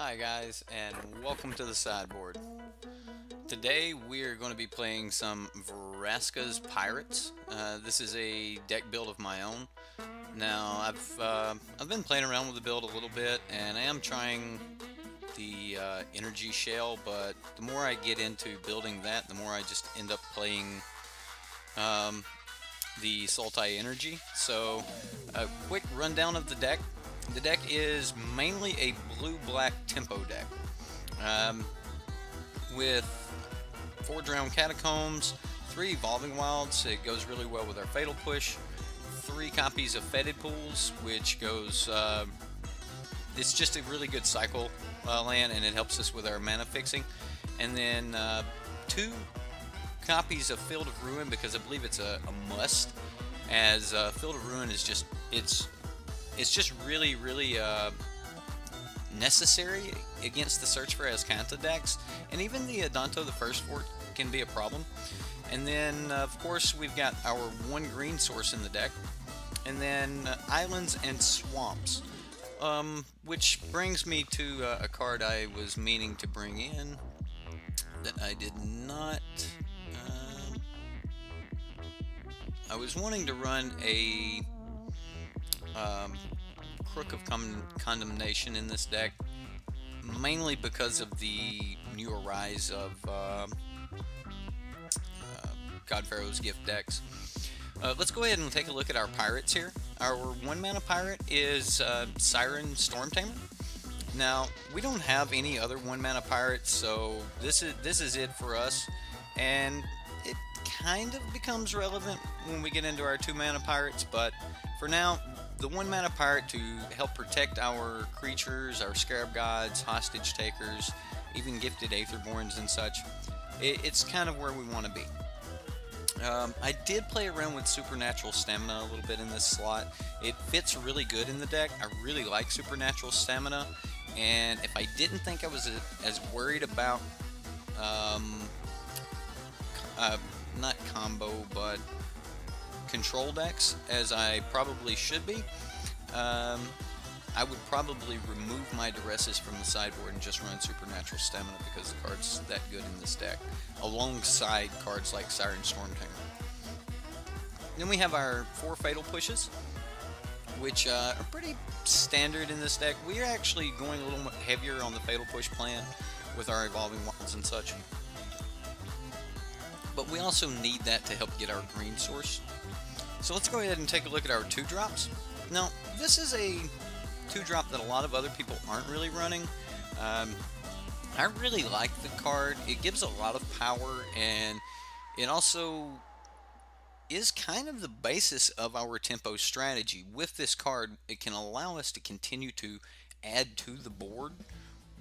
Hi guys, and welcome to the Sideboard. Today we are going to be playing some Vraska's Pirates. This is a deck build of my own. Now I've been playing around with the build a little bit, and I am trying the energy shell. But the more I get into building that, the more I just end up playing the Sultai energy. So a quick rundown of the deck. The deck is mainly a blue-black tempo deck with 4 Drowned Catacombs, 3 Evolving Wilds. It goes really well with our Fatal Push. 3 copies of Fetid Pools, which goes, it's just a really good cycle land, and it helps us with our mana fixing. And then 2 copies of Field of Ruin, because I believe it's a must, as Field of Ruin is just, it's just really necessary against the Search for Azcanta decks, and even the Adanto the First Fort can be a problem. And then of course we've got our 1 green source in the deck, and then islands and swamps, which brings me to a card I was meaning to bring in that I did not. I was wanting to run a Crook of Condemnation in this deck, mainly because of the new rise of God Pharaoh's Gift decks. Let's go ahead and take a look at our pirates here. Our 1 mana pirate is Siren Stormtamer. Now we don't have any other 1 mana pirates, so this is it for us, and it kind of becomes relevant when we get into our 2 mana pirates, but for now, the 1 mana pirate to help protect our creatures, our Scarab Gods, Hostage Takers, even Gifted Aetherborns and such, it's kind of where we want to be. I did play around with Supernatural Stamina a little bit in this slot. It fits really good in the deck. I really like Supernatural Stamina, and if I didn't think I was as worried about not combo, but control decks as I probably should be, I would probably remove my Duresses from the sideboard and just run Supernatural Stamina, because the card's that good in this deck, alongside cards like Siren Stormtamer. Then we have our 4 Fatal Pushes, which are pretty standard in this deck. We are actually going a little heavier on the Fatal Push plan with our Evolving Wilds and such, but we also need that to help get our green source. So let's go ahead and take a look at our 2-drops. Now, this is a 2-drop that a lot of other people aren't really running. I really like the card. It gives a lot of power, and it also is kind of the basis of our tempo strategy. With this card, it can allow us to continue to add to the board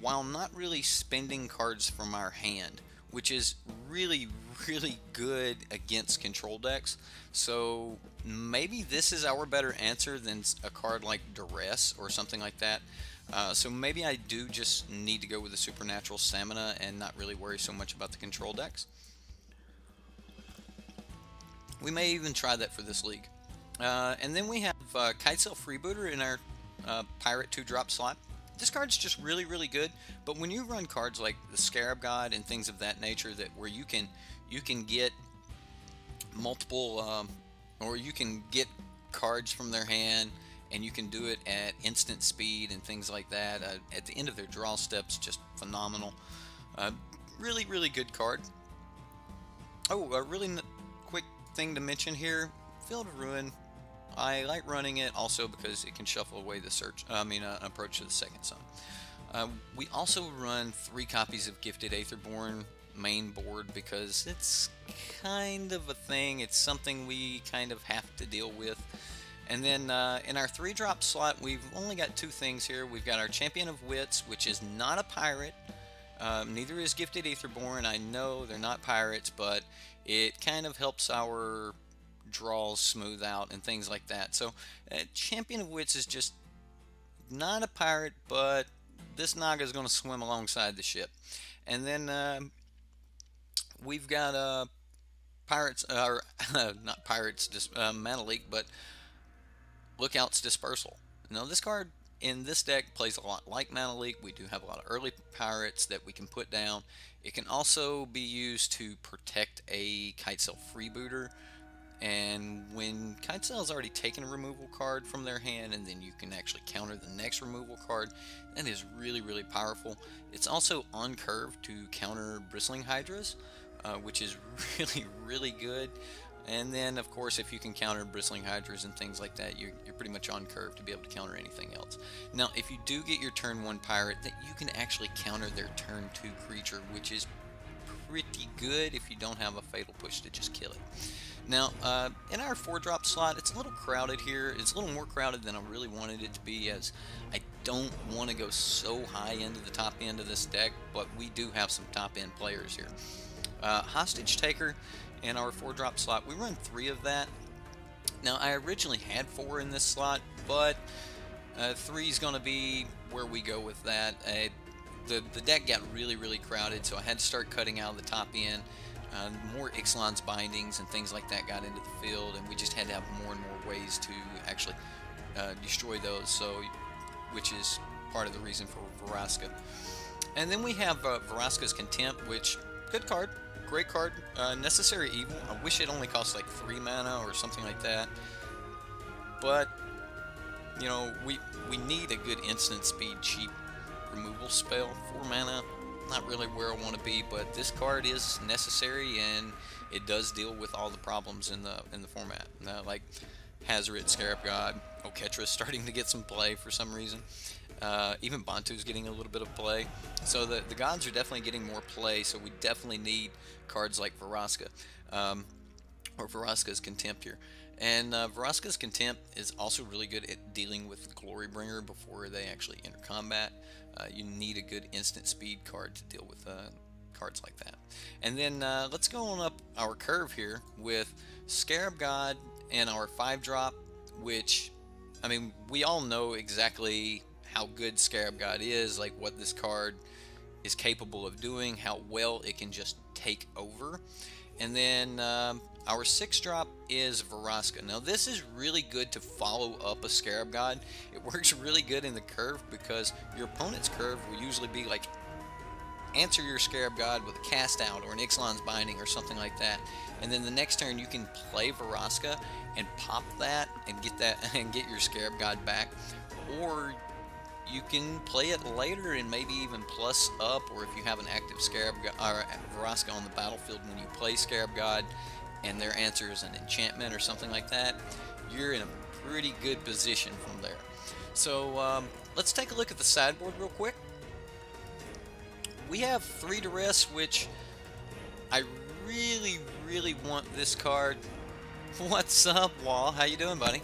while not really spending cards from our hand, which is really good against control decks. So maybe this is our better answer than a card like Duress or something like that. So maybe I do just need to go with the Supernatural Stamina and not really worry so much about the control decks. We may even try that for this league. And then we have Kitesail Freebooter in our Pirate 2-drop slot. This card's just really good, but when you run cards like the Scarab God and things of that nature, that where you can get multiple, or you can get cards from their hand, and you can do it at instant speed and things like that, at the end of their draw steps, just phenomenal. Really good card. Oh, a really quick thing to mention here, Field of Ruin. I like running it also because it can shuffle away the approach to the Second Sun. We also run 3 copies of Gifted Aetherborn main board because it's kind of a thing. It's something we kind of have to deal with. And then in our 3-drop slot, we've only got 2 things here. We've got our Champion of Wits, which is not a pirate. Neither is Gifted Aetherborn. I know they're not pirates, but it kind of helps our draws smooth out and things like that. So Champion of Wits is just not a pirate, but this Naga is going to swim alongside the ship. And then we've got pirates, or not pirates, just Mana Leak, but Lookout's Dispersal. Now this card in this deck plays a lot like Mana Leak. We do have a lot of early pirates that we can put down. It can also be used to protect a Kitesail freebooter. And when Kitesail has already taken a removal card from their hand, and then you can actually counter the next removal card, that is really, really powerful. It's also on curve to counter Bristling Hydras, which is really, really good. And then, of course, if you can counter Bristling Hydras and things like that, you're pretty much on curve to be able to counter anything else. Now, if you do get your turn 1 pirate, that you can actually counter their turn 2 creature, which is pretty good if you don't have a Fatal Push to just kill it. Now, in our 4-drop slot, it's a little crowded here. It's a little more crowded than I really wanted it to be, as I don't want to go so high into the top end of this deck, but we do have some top-end players here. Hostage Taker in our 4-drop slot, we run 3 of that. Now, I originally had 4 in this slot, but 3 is going to be where we go with that. The deck got really, really crowded, so I had to start cutting out of the top end. More Ixalan's bindings and things like that got into the field, and we just had to have more and more ways to actually destroy those, so which is part of the reason for Vraska. And then we have Vraska's Contempt, which, good card, great card, Necessary Evil. I wish it only cost like 3 mana or something like that, but you know, we need a good instant speed cheap removal spell. 4 mana, not really where I want to be, but this card is necessary, and it does deal with all the problems in the format. Like Hazoret, Scarab God, Oketra's starting to get some play for some reason. Even Bantu's getting a little bit of play. So the gods are definitely getting more play, so we definitely need cards like Vraska, or Vraska's Contempt here. And Vraska's Contempt is also really good at dealing with Glorybringer before they actually enter combat. You need a good instant speed card to deal with cards like that. And then let's go on up our curve here with Scarab God and our 5-drop, which, I mean, we all know exactly how good Scarab God is, like what this card is capable of doing, how well it can just take over. And then our 6-drop is Vraska. Now this is really good to follow up a Scarab God. It works really good in the curve because your opponent's curve will usually be like, answer your Scarab God with a Cast Out or an Ixalan's Binding or something like that. And then the next turn you can play Vraska and pop that and get that and get your Scarab God back. Or you can play it later and maybe even plus up, or if you have an active Scarab God or Vraska on the battlefield when you play Scarab God and their answer is an enchantment or something like that, you're in a pretty good position from there. So let's take a look at the sideboard real quick. We have 3 Duress, which I really, really want this card. What's up, Wall? How you doing, buddy?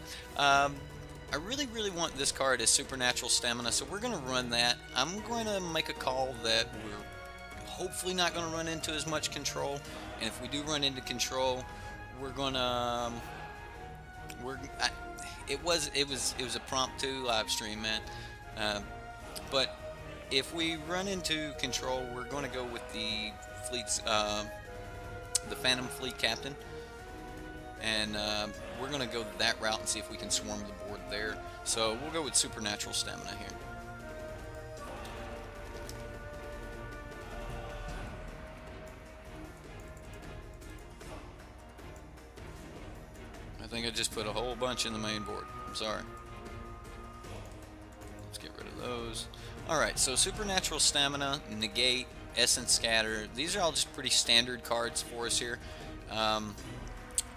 I really, really want this card as Supernatural Stamina, so we're going to run that. I'm going to make a call that we're hopefully not going to run into as much control, and if we do run into control, we're going to it was a promptu live stream, man. But if we run into control, we're going to go with the fleet's the Phantom Fleet Captain, and we're going to go that route and see if we can swarm the board there. So we'll go with Supernatural Stamina here. I think I just put a whole bunch in the main board. I'm sorry. Let's get rid of those. Alright, so Supernatural Stamina, Negate, Essence Scatter. These are all just pretty standard cards for us here.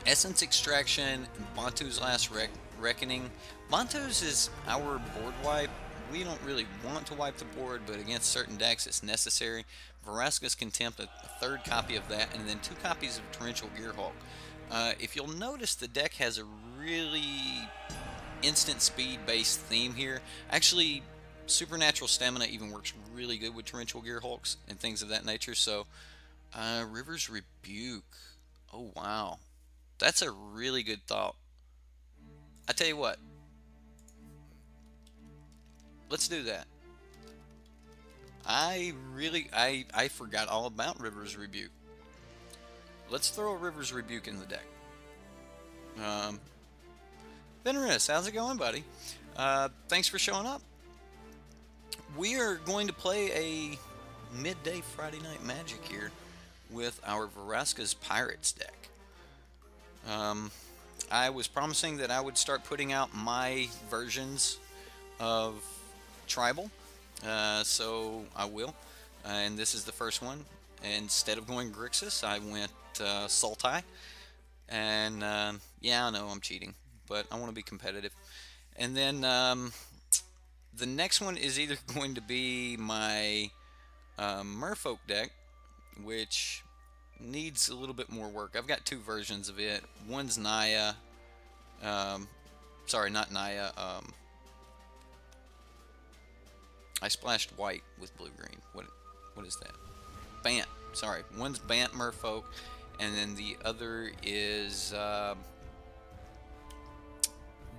Essence Extraction, Bantu's Last Reckoning. Bantu's is our board wipe. We don't really want to wipe the board, but against certain decks it's necessary. Vraska's Contempt, a 3rd copy of that, and then 2 copies of Torrential Gearhulk. If you'll notice, the deck has a really instant speed based theme here. Actually, Supernatural Stamina even works really good with Torrential Gearhulks and things of that nature. So River's Rebuke, oh wow, that's a really good thought. I tell you what, let's do that. I forgot all about River's Rebuke. Let's throw a River's Rebuke in the deck. Venerous, how's it going, buddy? Thanks for showing up. we are going to play a midday Friday Night Magic here with our Vraska's Pirates deck. I was promising that I would start putting out my versions of Tribal, so I will. And this is the first one. Instead of going Grixis, I went Sultai. And yeah, I know I'm cheating, but I want to be competitive. And then the next one is either going to be my Merfolk deck, which needs a little bit more work. I've got two versions of it. One's Naya. Sorry, not Naya. I splashed white with blue-green. What is that? Bant. Sorry. One's Bant Merfolk, and then the other is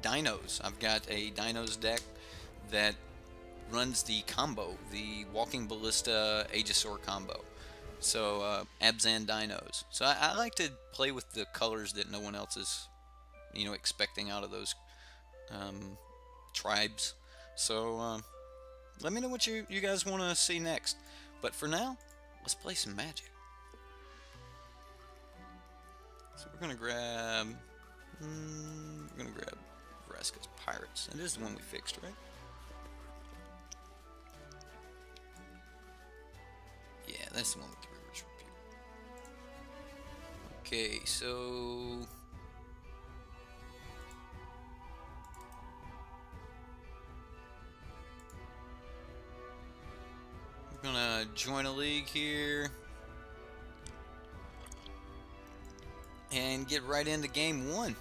Dinos. I've got a Dinos deck that runs the combo, the Walking Ballista Aegisaur combo. So Abzan Dinos. So I like to play with the colors that no one else is, you know, expecting out of those tribes. So let me know what you guys want to see next. But for now, let's play some Magic. So we're gonna grab Vraska's Pirates, and this is the one we fixed, right? Yeah, that's the one with the River's Repute. Okay, so we're gonna join a league here and get right into game one.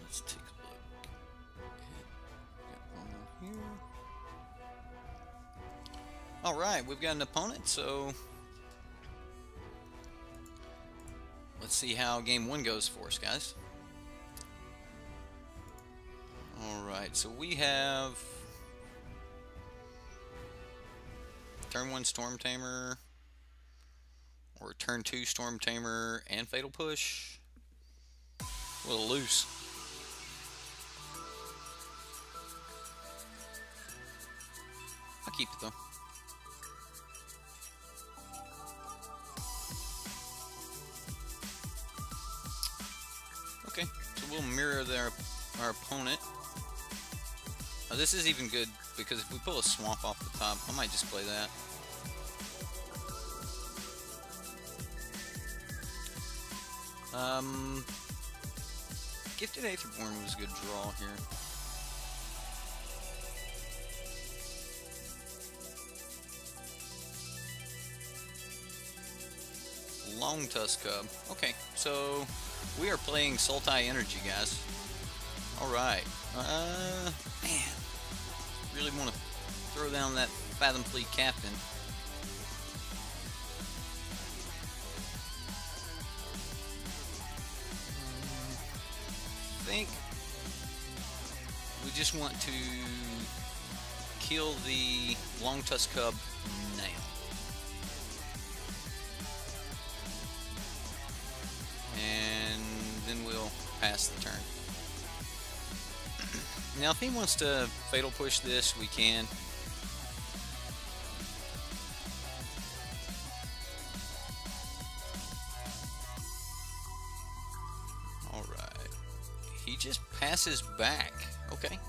Let's take a look. Got one here. All right, we've got an opponent, so let's see how game one goes for us, guys. All right, so we have turn 1 Storm Tamer, or turn 2 Storm Tamer and Fatal Push. A little loose. I'll keep it though. Okay, so we'll mirror our opponent. Now this is even good because if we pull a swamp off the top, I might just play that. Gifted Aetherborn was a good draw here. Long Tusk Cub. Okay, so we are playing Sultai Energy, guys. Alright. Man. Really want to throw down that Fathom Fleet Captain. I think we just want to kill the Long Tusk Cub now. And then we'll pass the turn. Now if he wants to Fatal Push this, we can. Alright. He just passes back. Okay.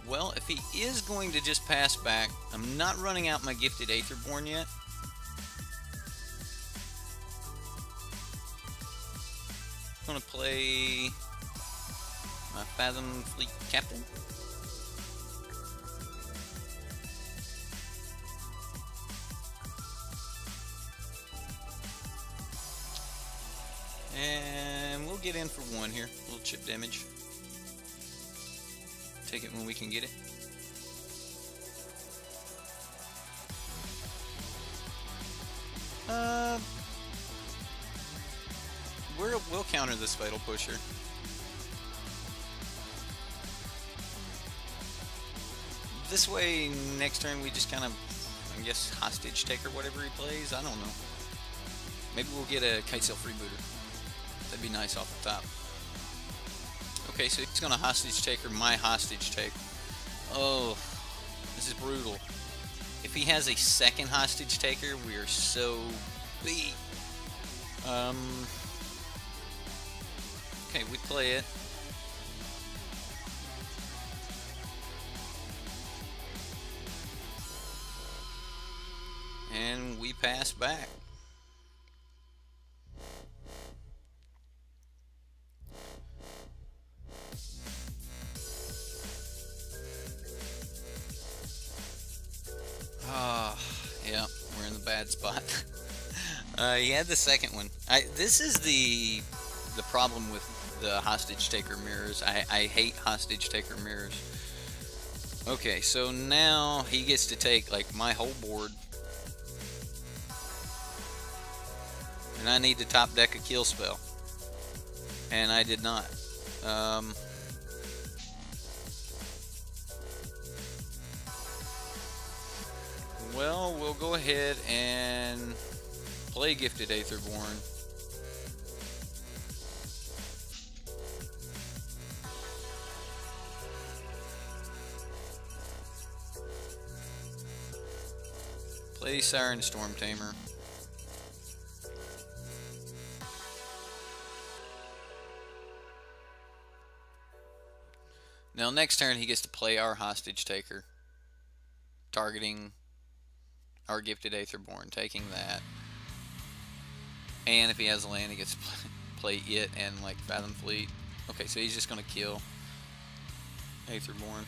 Well, if he is going to just pass back, I'm not running out my Gifted Aetherborn yet. I'm gonna play my Fathom Fleet Captain. And we'll get in for one here. A little chip damage. Take it when we can get it. We'll counter this Fatal Pusher. This way, next turn we just kind of I guess Hostage Taker, whatever he plays. I don't know. Maybe we'll get a Kitesail freebooter. That'd be nice off the top. Okay, so he's gonna Hostage Taker my Hostage Taker. Oh, this is brutal. If he has a second Hostage Taker, we are so beat. Okay, we play it. And we pass back. Yeah, we're in the bad spot. He had the second one. This is the problem with the Hostage Taker mirrors. I hate Hostage Taker mirrors. Okay, so now he gets to take like my whole board. And I need to top deck a kill spell. And I did not. Well, we'll go ahead and play Gifted Aetherborn. Play Siren Storm Tamer. Now next turn he gets to play our Hostage Taker, targeting our Gifted Aetherborn, taking that. And if he has a land, he gets to play it and like Fathom Fleet. Okay, so he's just gonna kill Aetherborn.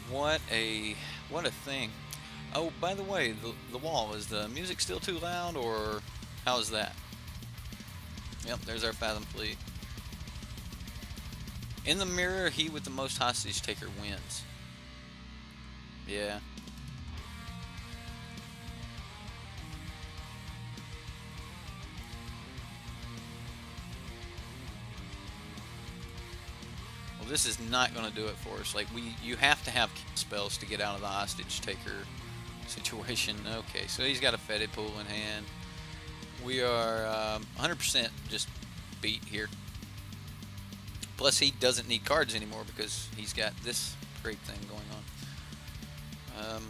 What a thing. Oh, by the way, the wall, is the music still too loud, or how is that? Yep, there's our Fathom Fleet. In the mirror, he with the most Hostage Taker wins. Yeah. Well, this is not going to do it for us. Like, you have to have spells to get out of the Hostage Taker situation. Okay, so he's got a Fetid Pool in hand. We are 100% just beat here. Plus, he doesn't need cards anymore because he's got this great thing going on.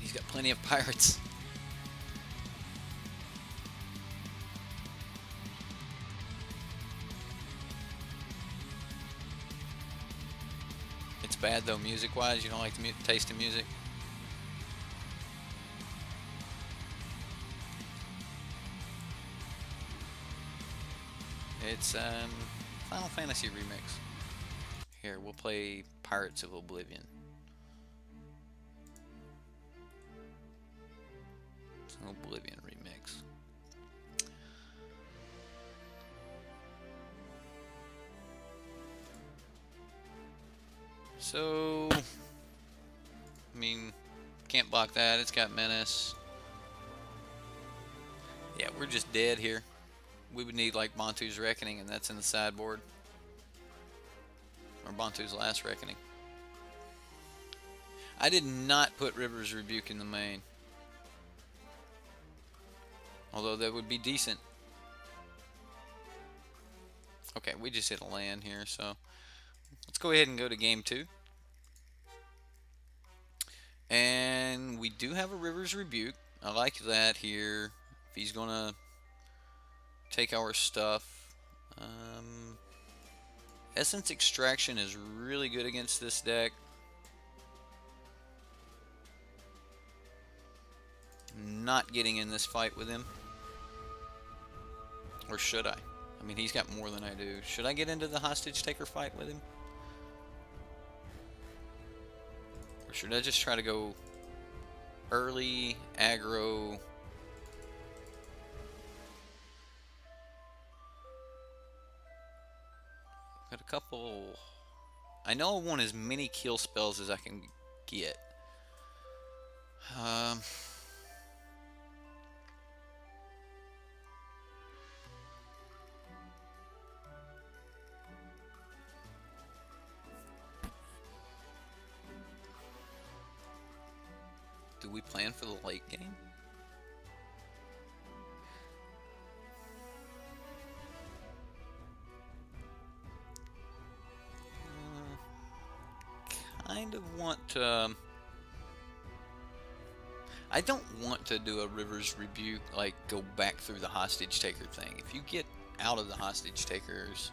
He's got plenty of pirates. It's bad though, music-wise. You don't like the taste of music. It's Final Fantasy Remix. Here, we'll play Pirates of Oblivion. It's an Oblivion remix. So, I mean, can't block that. It's got Menace. Yeah, we're just dead here. We would need like Bantu's Reckoning, and that's in the sideboard. Or Bantu's Last Reckoning. I did not put River's Rebuke in the main. Although that would be decent. Okay, we just hit a land here, so let's go ahead and go to game 2. And we do have a River's Rebuke. I like that here. If he's gonna take our stuff. Essence Extraction is really good against this deck. Not getting in this fight with him. Or should I? I mean, he's got more than I do. Should I get into the Hostage Taker fight with him? Or should I just try to go early, aggro? Got a couple. I know I want as many kill spells as I can get. we plan for the late game? Kind of want to... I don't want to do a River's Rebuke, like go back through the hostage taker thing. If you get out of the hostage takers,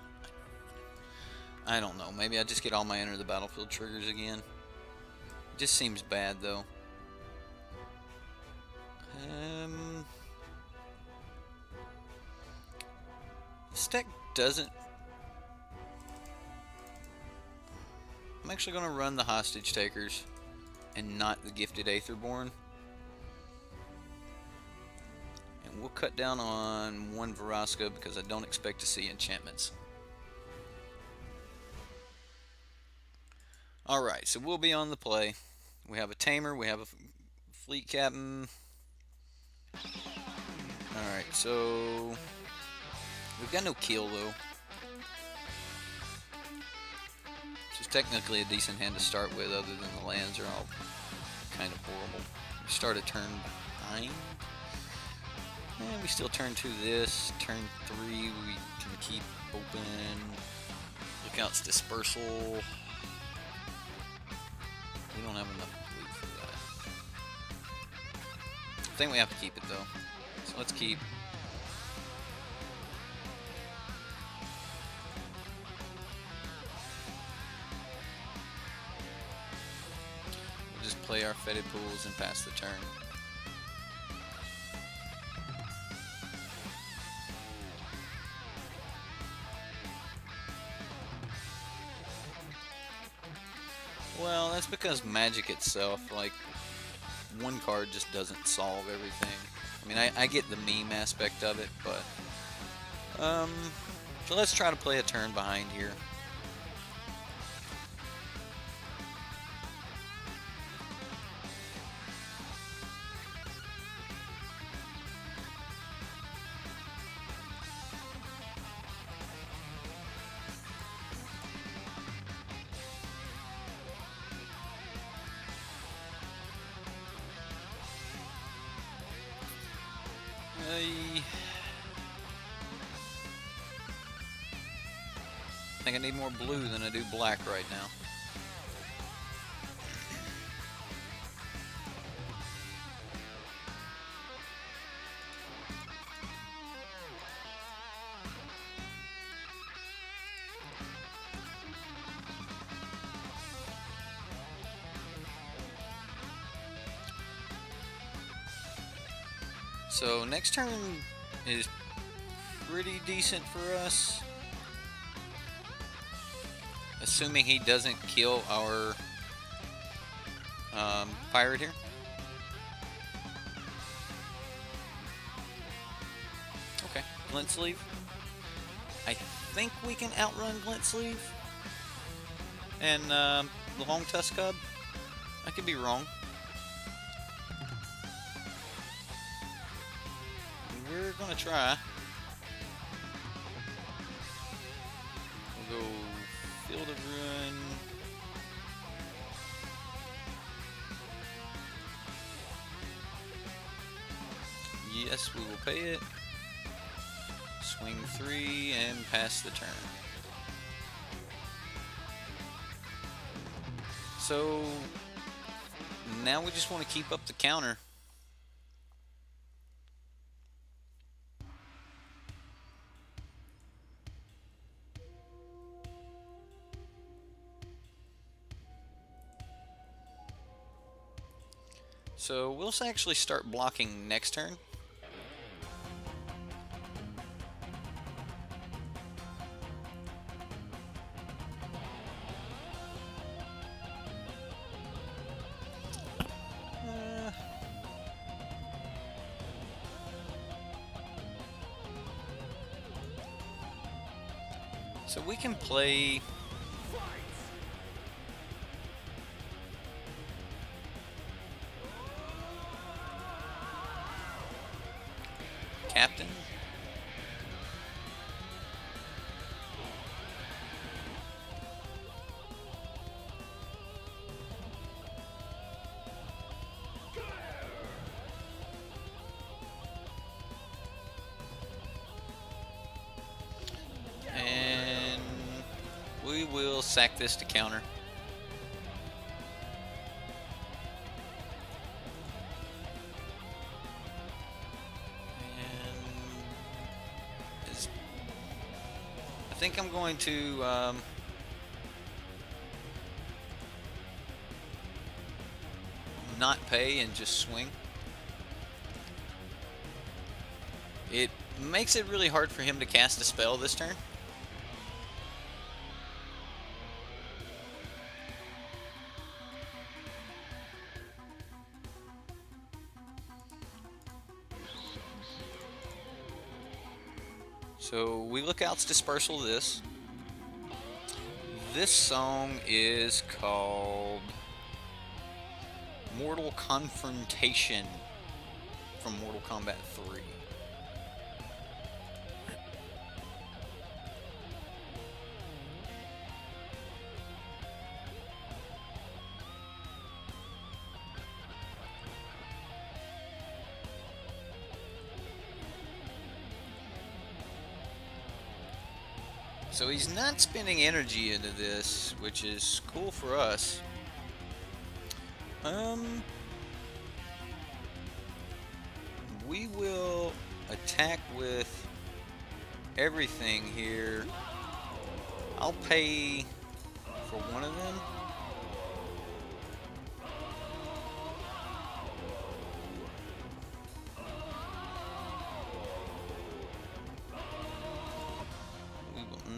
I don't know, maybe I just get all my enter the battlefield triggers again. It just seems bad though. This deck doesn't... I'm actually going to run the hostage takers and not the gifted Aetherborn. And we'll cut down on one Vraska because I don't expect to see enchantments. Alright, so we'll be on the play. We have a Tamer, we have a Fleet Captain. Alright, so we've got no kill though. This is technically a decent hand to start with, other than the lands are all kind of horrible. We start at turn 9. And we still turn 2 this. Turn 3 we can keep open. Lookout's Dispersal. We don't have enough loot for that. I think we have to keep it though. So let's keep. We'll just play our Fetid Pools and pass the turn. Well, that's because Magic itself, like, one card just doesn't solve everything. I mean, I get the meme aspect of it, but... so let's try to play a turn behind here. I think I need more blue than I do black right now. So next turn is pretty decent for us. Assuming he doesn't kill our pirate here. Okay, Glint Sleeve. I think we can outrun Glint Sleeve and the Long Tusk Cub. I could be wrong. We're gonna try. We'll go Field of Ruin. Yes, we will pay it. Swing 3 and pass the turn. So now we just want to keep up the counter. So we'll actually start blocking next turn. So we can play... Captain. will sack this to counter. I think I'm going to not pay and just swing. It makes it really hard for him to cast a spell this turn. So we look out's Dispersal this. This song is called Mortal Confrontation from Mortal Kombat 3. So he's not spending energy into this, which is cool for us. We will attack with everything here. I'll pay for one of them.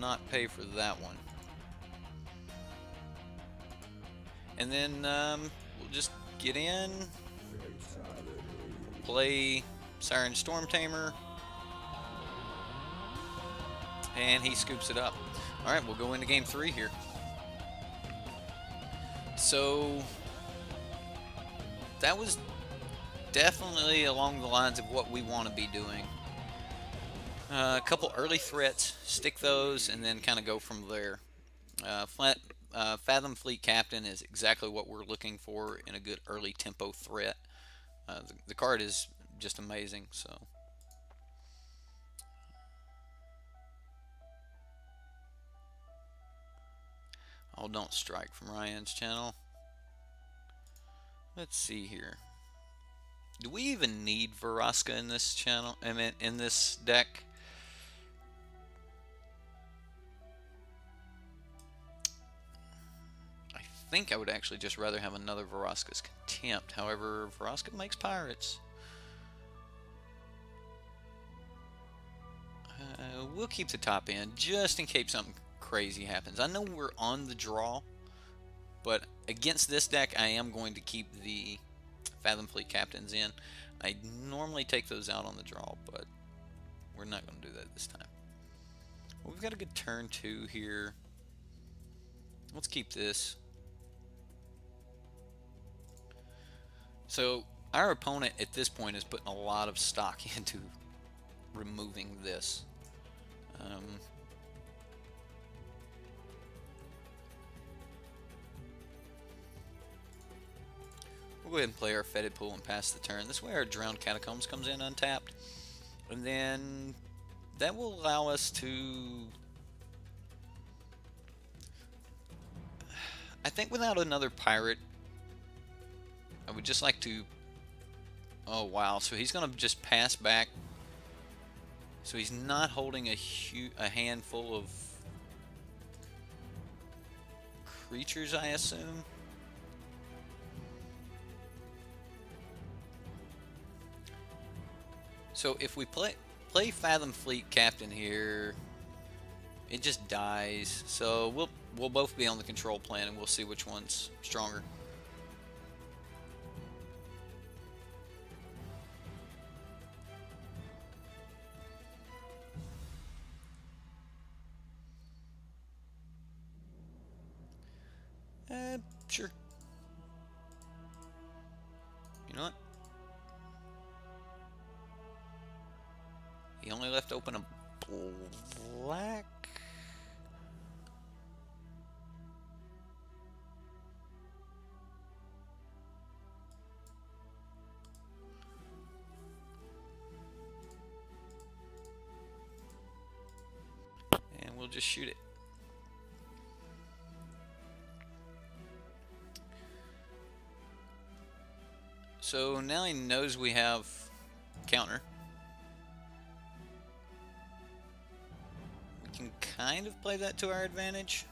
Not pay for that one. And then we'll just get in, play Siren Storm Tamer, and he scoops it up. Alright, we'll go into game 3 here. So that was definitely along the lines of what we want to be doing. A couple early threats, stick those, and then kind of go from there. Fathom Fleet Captain is exactly what we're looking for in a good early tempo threat. The card is just amazing. So, oh, don't strike from Ryan's channel. Let's see here. Do we even need Vraska in this channel? I mean, in this deck? I think I would actually just rather have another Vraska's Contempt. However, Vraska makes pirates. We'll keep the top end just in case something crazy happens. I know we're on the draw, but against this deck, I am going to keep the Fathom Fleet Captains in. I normally take those out on the draw, but we're not going to do that this time. Well, we've got a good turn 2 here. Let's keep this. So our opponent at this point is putting a lot of stock into removing this. We'll go ahead and play our Fetid Pool and pass the turn. This way our Drowned Catacombs comes in untapped. And then that will allow us to... I think without another pirate, I would just like to... Oh, wow. So he's going to just pass back. So he's not holding a handful of creatures, I assume. So if we play Fathom Fleet Captain here, it just dies. So we'll both be on the control plan, and we'll see which one's stronger. Sure. You know what? He only left open a black. And we'll just shoot it. So now he knows we have counter. We can kind of play that to our advantage.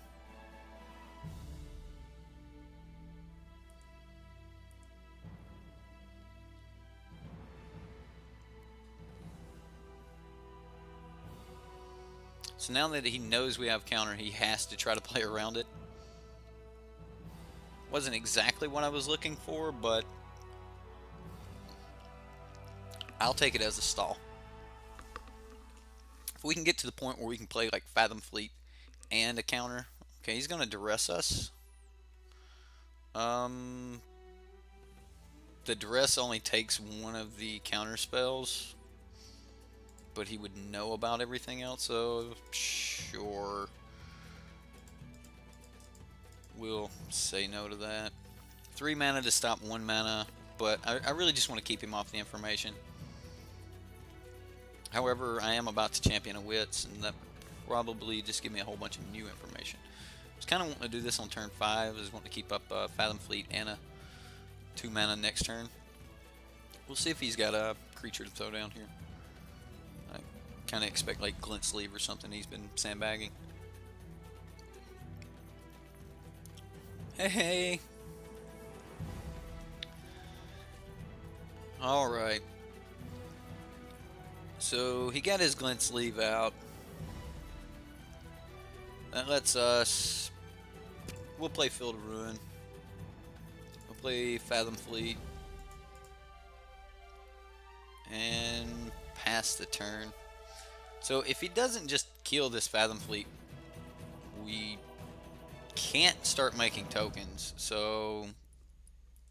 So now that he knows we have counter, he has to try to play around it. Wasn't exactly what I was looking for, but I'll take it as a stall. If we can get to the point where we can play like Fathom Fleet and a counter. Okay, he's going to duress us. The duress only takes one of the counter spells, but he would know about everything else, so sure. We'll say no to that. 3 mana to stop 1 mana, but I really just want to keep him off the information. However, I am about to champion a Wits, and that probably just give me a whole bunch of new information. I was kind of wanting to do this on turn 5. I just want to keep up Fathom Fleet and a 2 mana next turn. We'll see if he's got a creature to throw down here. I kind of expect like Glint Sleeve or something. He's been sandbagging. Hey! Alright. So he got his Glint Sleeve out. That lets us... We'll play Field of Ruin. We'll play Fathom Fleet. And pass the turn. So if he doesn't just kill this Fathom Fleet, we can't start making tokens. So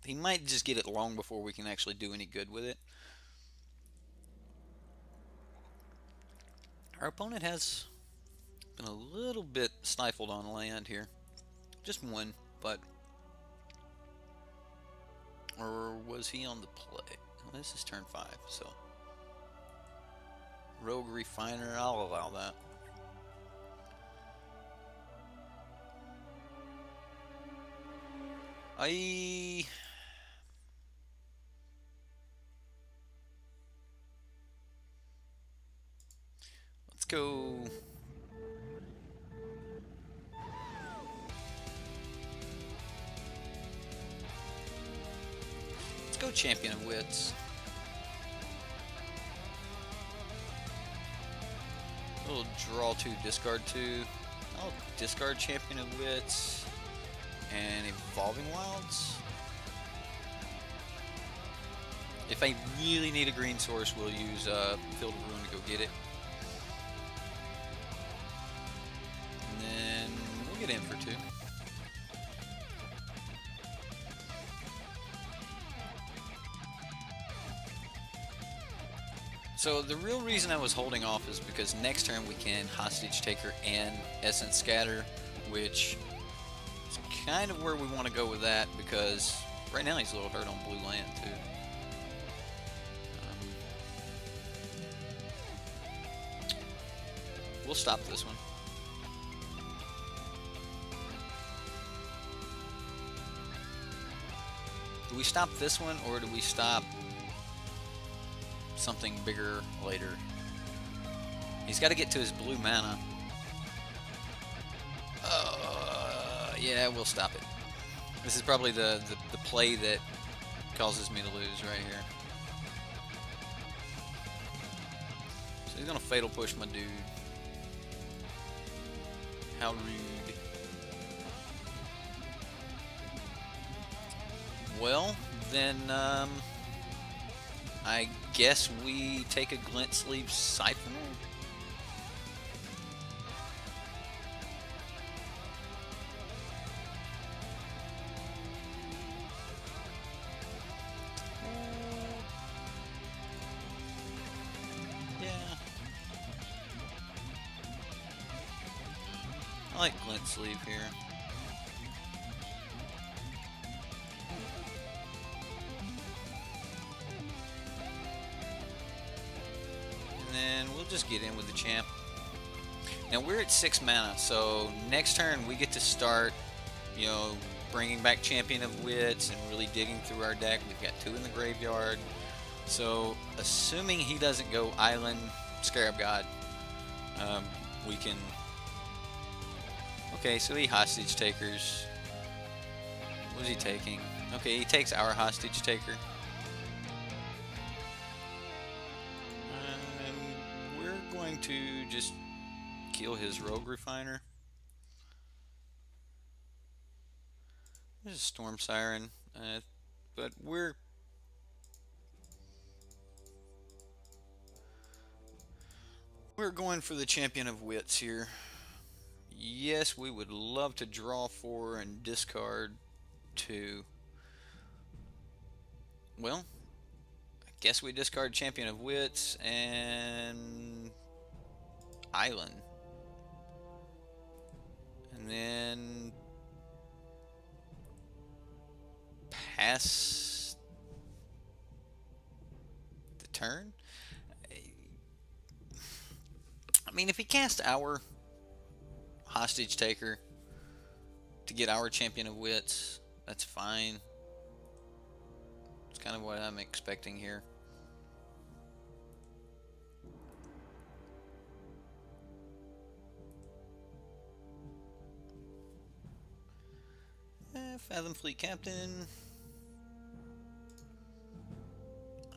he might just get it long before we can actually do any good with it. Our opponent has been a little bit stifled on land here. Just one, but... Or was he on the play? Well, this is turn 5, so... Rogue Refiner, I'll allow that. Let's go... Let's go Champion of Wits. We'll draw 2, discard 2. I'll discard Champion of Wits and Evolving Wilds. If I really need a green source, we'll use Field of Ruin to go get it. And then we'll get in for 2. So the real reason I was holding off is because next turn we can Hostage Taker and Essence Scatter, which is kind of where we want to go with that, because right now he's a little hurt on blue land too. We'll stop this one. Do we stop this one, or do we stop something bigger later? He's got to get to his blue mana. Yeah, we'll stop it. This is probably the play that causes me to lose right here. So he's gonna Fatal Push my dude. How rude. Well, then I guess we take a Glint Sleeve Siphoner. Yeah. I like Glint Sleeve here. Just get in with the champ. Now we're at 6 mana, so next turn we get to start, you know, bringing back Champion of Wits and really digging through our deck. We've got 2 in the graveyard. So, assuming he doesn't go Island Scarab God, we can... Okay, so he Hostage Takers. What is he taking? Okay, he takes our Hostage Taker. We're going to just kill his Rogue Refiner. There's a Storm Siren, but we're going for the Champion of Wits here. Yes, we would love to draw 4 and discard 2. Well, I guess we discard Champion of Wits and Island. And then pass the turn. I mean, if he casts our Hostage Taker to get our Champion of Wits, that's fine. It's kind of what I'm expecting here. Fathom Fleet Captain.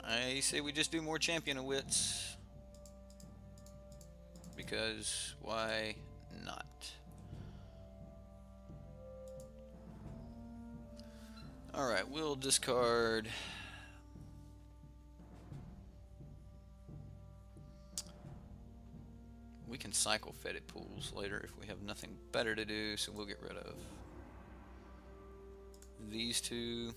I say we just do more Champion of Wits. Because why not? Alright, we'll discard we can cycle Fetid Pools later if we have nothing better to do, so we'll get rid of these 2.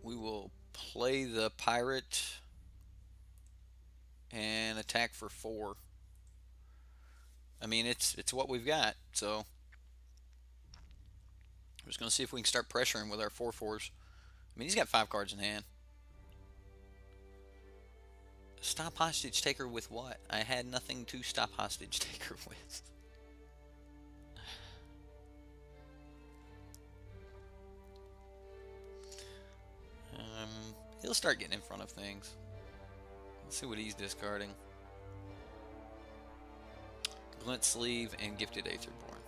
We will play the Pirate and attack for 4. I mean, it's what we've got, so I'm just going to see if we can start pressuring with our 4/4s. I mean, he's got 5 cards in hand. Stop Hostage Taker with what? I had nothing to stop Hostage Taker with. He'll start getting in front of things. Let's see what he's discarding. Glint Sleeve and Gifted Aetherborn.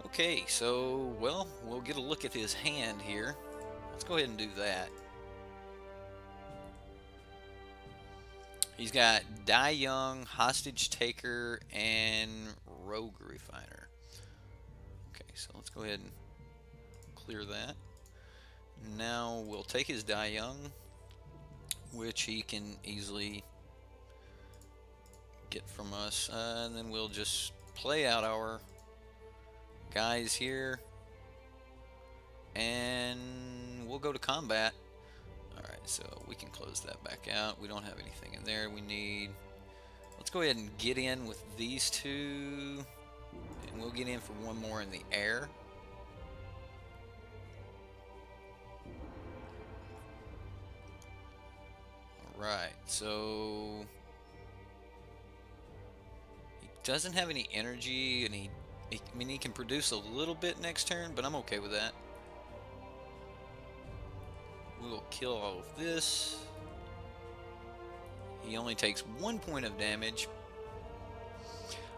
Okay, so, well, we'll get a look at his hand here. Let's go ahead and do that. He's got Die Young, Hostage Taker, and Rogue Refiner. Okay, so let's go ahead and clear that. Now we'll take his Die Young, which he can easily get from us, and then we'll just play out our guys here, and we'll go to combat. Alright, so we can close that back out. We don't have anything in there we need. Let's go ahead and get in with these 2, and we'll get in for 1 more in the air. Alright, so he doesn't have any energy, and I mean, he can produce a little bit next turn, but I'm okay with that. We will kill all of this. He only takes 1 point of damage.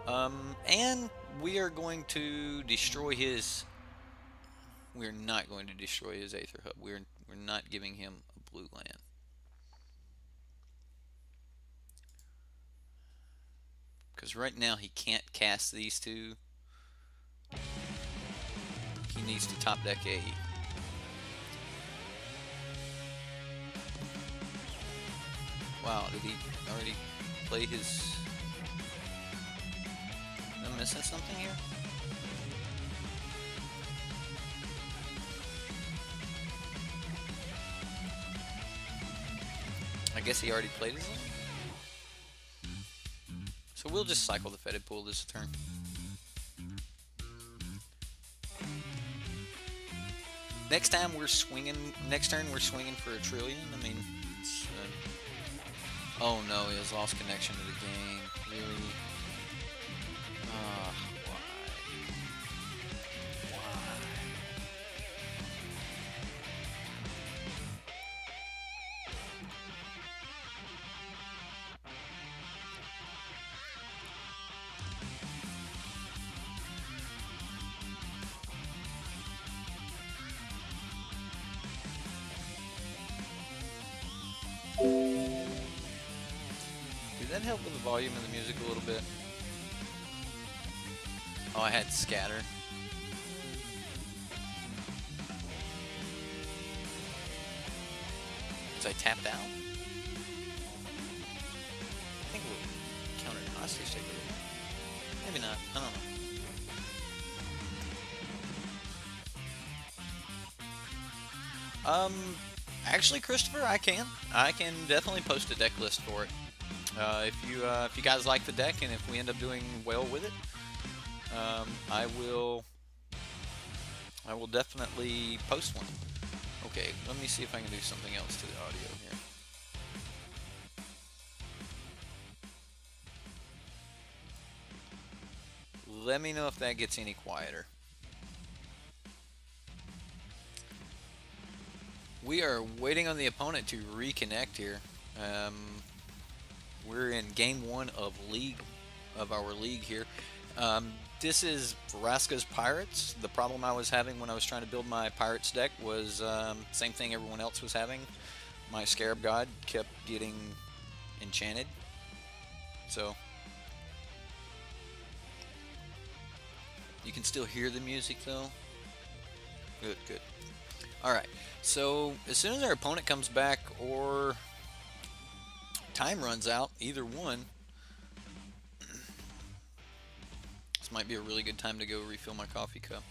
And we are going to destroy his... We're not going to destroy his Aether Hub. We're not giving him a blue land. Because right now he can't cast these 2. He needs to top deck a... Wow, did he already play his... Am I missing something here? I guess he already played his own? So we'll just cycle the Fetid Pool this turn. next time we're swinging. Next turn we're swinging for a trillion. I mean, it's, oh no, he has lost connection to the game. Really? Why? Why? Did that help with the volume of the music a little bit? Oh, I had scatter. Was I tapped out? I think we'll counter hostage taker. Maybe not. I don't know. Actually, Christopher, I can definitely post a deck list for it. If you guys like the deck, and if we end up doing well with it, I will definitely post one. Okay, let me see if I can do something else to the audio here. Let me know if that gets any quieter. We are waiting on the opponent to reconnect here. We're in game 1 of our league here. This is Vraska's Pirates. The problem I was having when I was trying to build my Pirates deck was same thing everyone else was having. My Scarab God kept getting enchanted. So you can still hear the music though. Good, good. Alright, so as soon as our opponent comes back or time runs out, either one, this might be a really good time to go refill my coffee cup.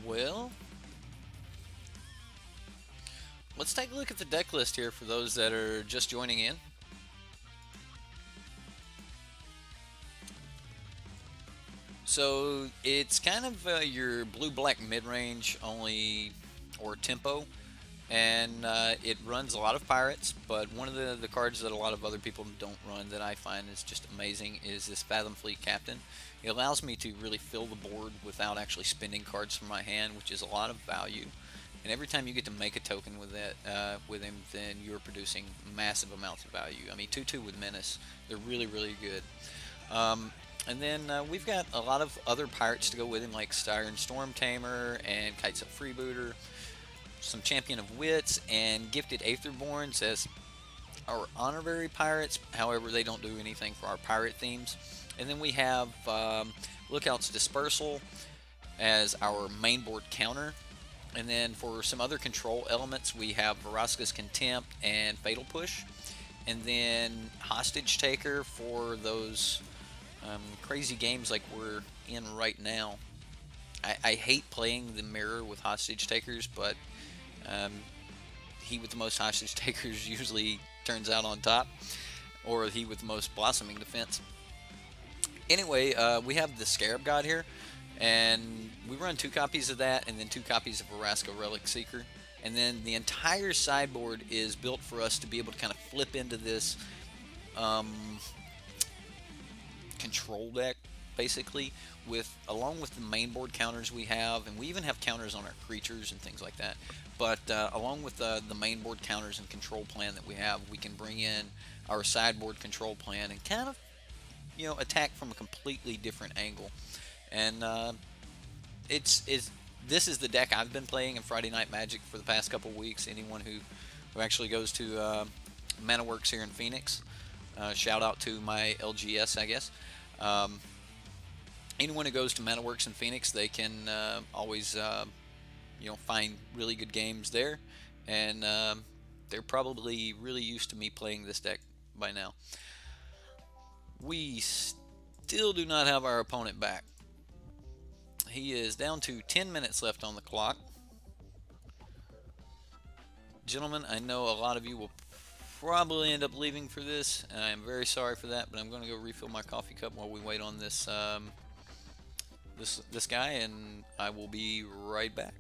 Well, let's take a look at the deck list here for those that are just joining in. So it's kind of your blue-black mid-range only, or tempo, and it runs a lot of pirates, but one of the cards that a lot of other people don't run that I find is just amazing is this Fathom Fleet Captain. It allows me to really fill the board without actually spending cards from my hand, which is a lot of value. And every time you get to make a token with that with him, then you're producing massive amounts of value. I mean, 2/2 with Menace, they're really, really good. And then we've got a lot of other pirates to go with him, like Siren Storm Tamer and Kitesail Freebooter, some Champion of Wits, and Gifted Aetherborns as our honorary pirates. However, they don't do anything for our pirate themes. And then we have Lookout's Dispersal as our main board counter. And then for some other control elements, we have Vraska's Contempt and Fatal Push. And then Hostage Taker for those crazy games like we're in right now. I hate playing the mirror with Hostage Takers, but he with the most Hostage Takers usually turns out on top, or he with the most Blossoming Defense. Anyway, we have the Scarab God here, and we run 2 copies of that, and then 2 copies of Vraska Relic Seeker. And then the entire sideboard is built for us to be able to kind of flip into this control deck, basically, along with the main board counters we have, and we even have counters on our creatures and things like that. But along with the main board counters and control plan that we have, we can bring in our sideboard control plan and kind of, you know, attack from a completely different angle. And this is the deck I've been playing in Friday Night Magic for the past couple weeks. Anyone who actually goes to ManaWorks here in Phoenix, shout out to my LGS, I guess. Anyone who goes to ManaWorks in Phoenix, they can always you know, find really good games there, and they're probably really used to me playing this deck by now. We still do not have our opponent back. He is down to 10 minutes left on the clock. Gentlemen, I know a lot of you will probably end up leaving for this, and I am very sorry for that, but I'm going to go refill my coffee cup while we wait on this this guy, and I will be right back.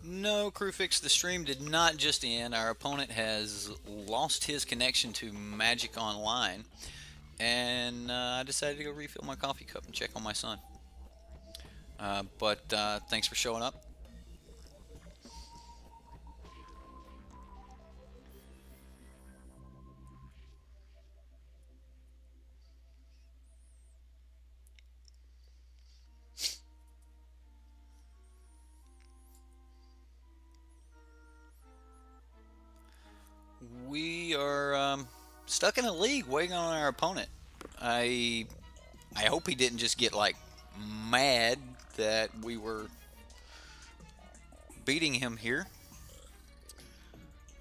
No, Crewfix, the stream did not just end. Our opponent has lost his connection to Magic Online, and I decided to go refill my coffee cup and check on my son. But thanks for showing up. We are stuck in a league waiting on our opponent. I hope he didn't just get like mad that we were beating him here.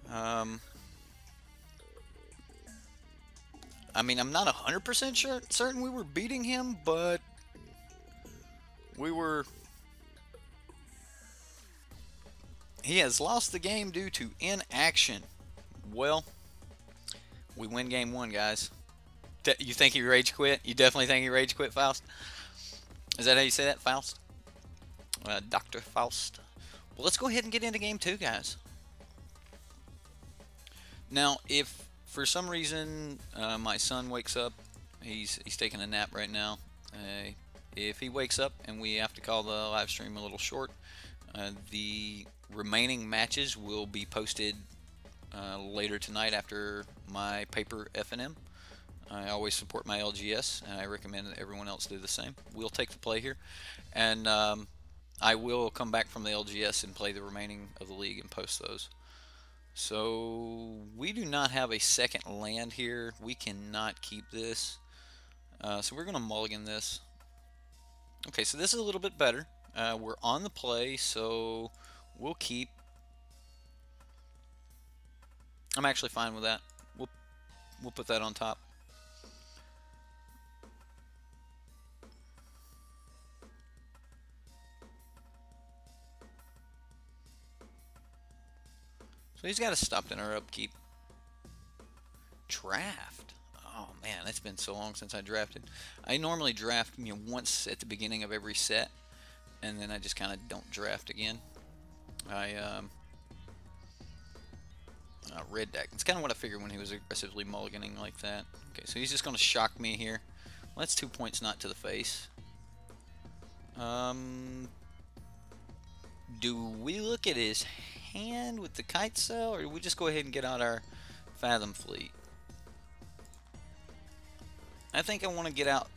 I mean, I'm not 100% certain we were beating him, but we were. He has lost the game due to inaction. Well, we win game one, guys. You think he rage quit? You definitely think he rage quit, Faust? Is that how you say that, Faust? Dr. Faust. Well, let's go ahead and get into game two, guys. Now, if for some reason my son wakes up, he's taking a nap right now. If he wakes up and we have to call the live stream a little short, the remaining matches will be posted later tonight after my paper FNM. I always support my LGS, and I recommend that everyone else do the same. We'll take the play here, and I will come back from the LGS and play the remaining of the league and post those. So we do not have a second land here. We cannot keep this. So we're going to mulligan this. Okay, so this is a little bit better. We're on the play, so we'll keep. I'm actually fine with that. We'll put that on top. So he's got to stop in our upkeep. Draft. Oh man, it's been so long since I drafted. I normally draft, once at the beginning of every set, and then I just kind of don't draft again. Red deck. It's kind of what I figured when he was aggressively mulliganing like that. Okay, so he's just going to shock me here. Well, that's 2 points not to the face. Do we look at his hand with the Kitesail, or do we just go ahead and get out our Fathom Fleet? I think I want to get out.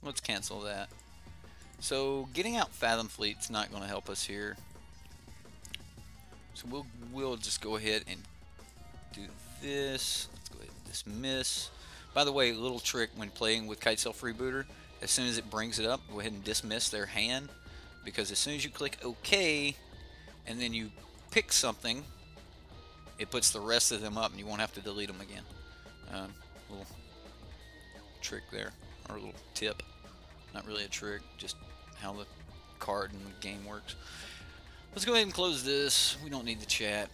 Let's cancel that. So getting out Fathom Fleet's not going to help us here. So we'll just go ahead and do this. Let's go ahead and dismiss. By the way, a little trick when playing with Kitesail Freebooter, as soon as it brings it up, go ahead and dismiss their hand, because as soon as you click OK and then you pick something, it puts the rest of them up and you won't have to delete them again. Little trick there, or a little tip. Not really a trick, just how the card and the game works. Let's go ahead and close this. We don't need the chat.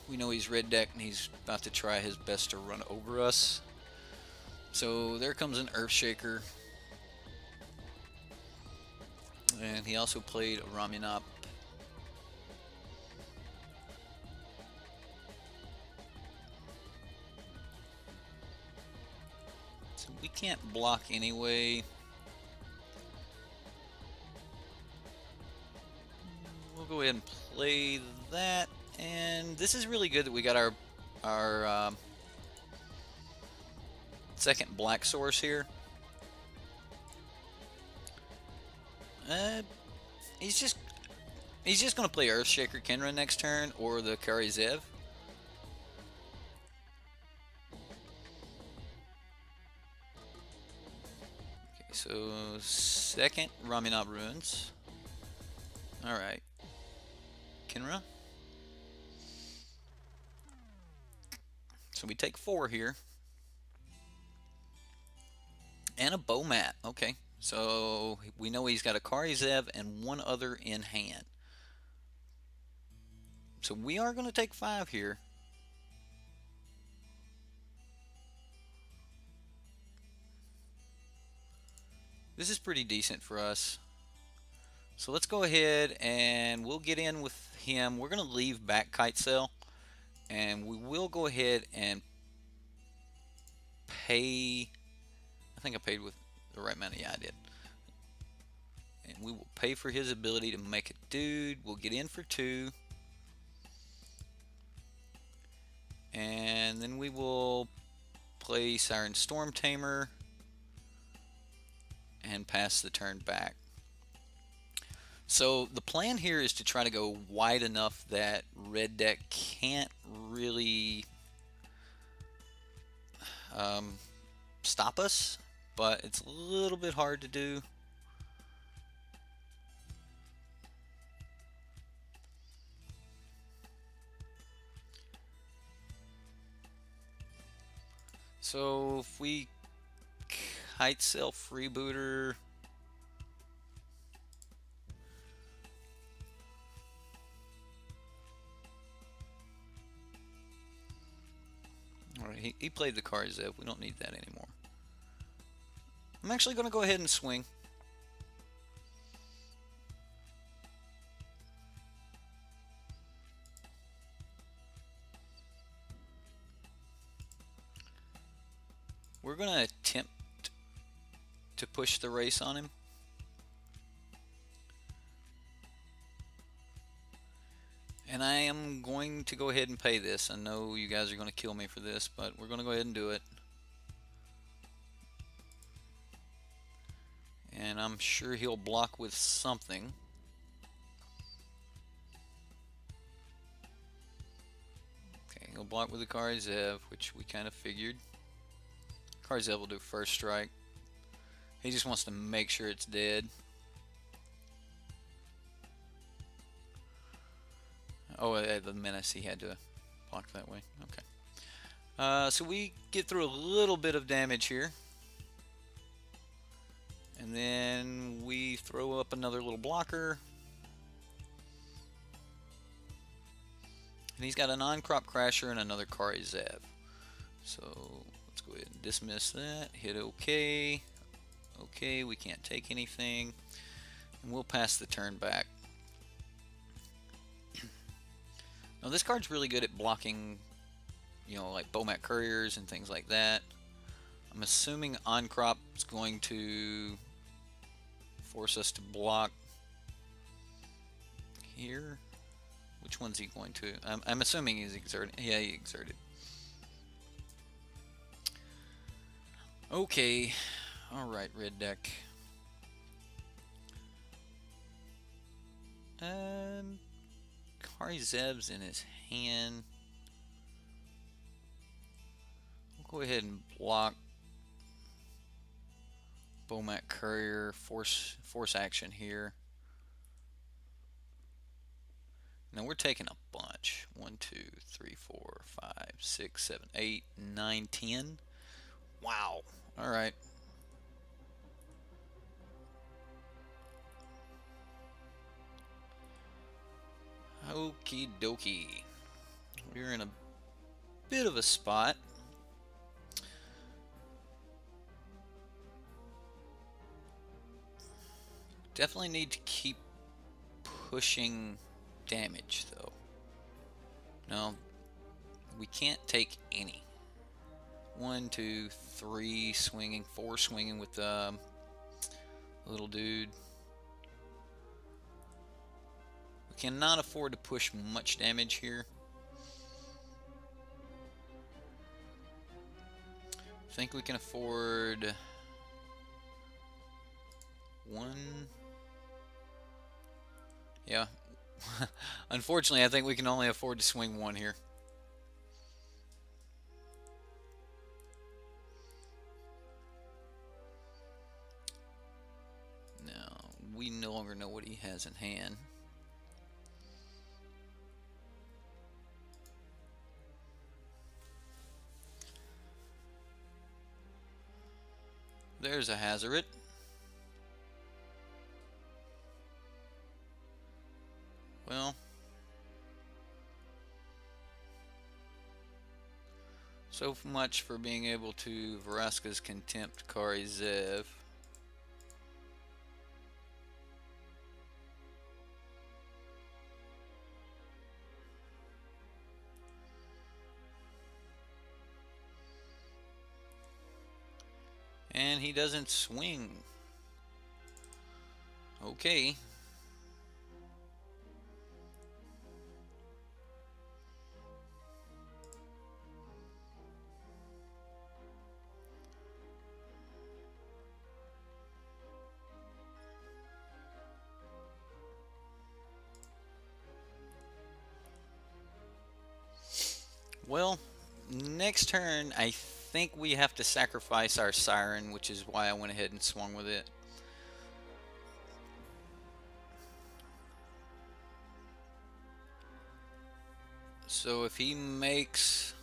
We know he's red deck and he's about to try his best to run over us. So there comes an Earthshaker. And he also played a Ramunap. So we can't block anyway. We'll go ahead and play that. And this is really good that we got our second black source here. He's just going to play Earthshaker Kenra next turn, or the Kari Zev. Okay, so second Ramunap Ruins. All right, Kenra. So we take 4 here. And a Bomat. Okay. So we know he's got a Kari Zev and 1 other in hand. So we are going to take 5 here. This is pretty decent for us. So let's go ahead and we'll get in with him. We're going to leave back Kitesail. And we will go ahead and pay. I think I paid with the right amount. Yeah, I did. And we will pay for his ability to make a dude. We'll get in for 2. And then we will play Siren Storm Tamer and pass the turn back. So the plan here is to try to go wide enough that red deck can't really stop us, but it's a little bit hard to do. So if we Kitesail Freebooter, alright, he played the Kari Zev. We don't need that anymore. I'm actually going to go ahead and swing. We're going to attempt to push the race on him. And I am going to go ahead and pay this. I know you guys are going to kill me for this, but we're going to go ahead and do it. And I'm sure he'll block with something. Okay, he'll block with the Kitesail, which we kind of figured. Kitesail will do first strike. He just wants to make sure it's dead. Oh, the menace, he had to block that way. Okay. So we get through a little bit of damage here. And then we throw up another little blocker. And he's got an on-crop crasher and another Kitesail. So let's go ahead and dismiss that. Hit OK. OK, we can't take anything. And we'll pass the turn back. Now this card's really good at blocking, you know, like Bomat Couriers and things like that. I'm assuming on-crop is going to force us to block here. Which one's he going to? I'm assuming he's exerting. Yeah, he exerted. Okay. Alright, red deck. Kitesail's in his hand. We'll go ahead and block Bomat Courier, force action here. Now we're taking a bunch. 1, 2, 3, 4, 5, 6, 7, 8, 9, 10. Wow. Alright. Okie dokie. We're in a bit of a spot. Definitely need to keep pushing damage though. No, we can't take any. 1, 2, 3 swinging, 4 swinging with the little dude. We cannot afford to push much damage here. I think we can afford 1. Yeah. Unfortunately, I think we can only afford to swing 1 here. Now, we no longer know what he has in hand. There's a Hazard. Well, so much for being able to Vraska's Contempt Kitesail. And he doesn't swing. Okay. Well, next turn, I think we have to sacrifice our Siren, which is why I went ahead and swung with it. So if he makes...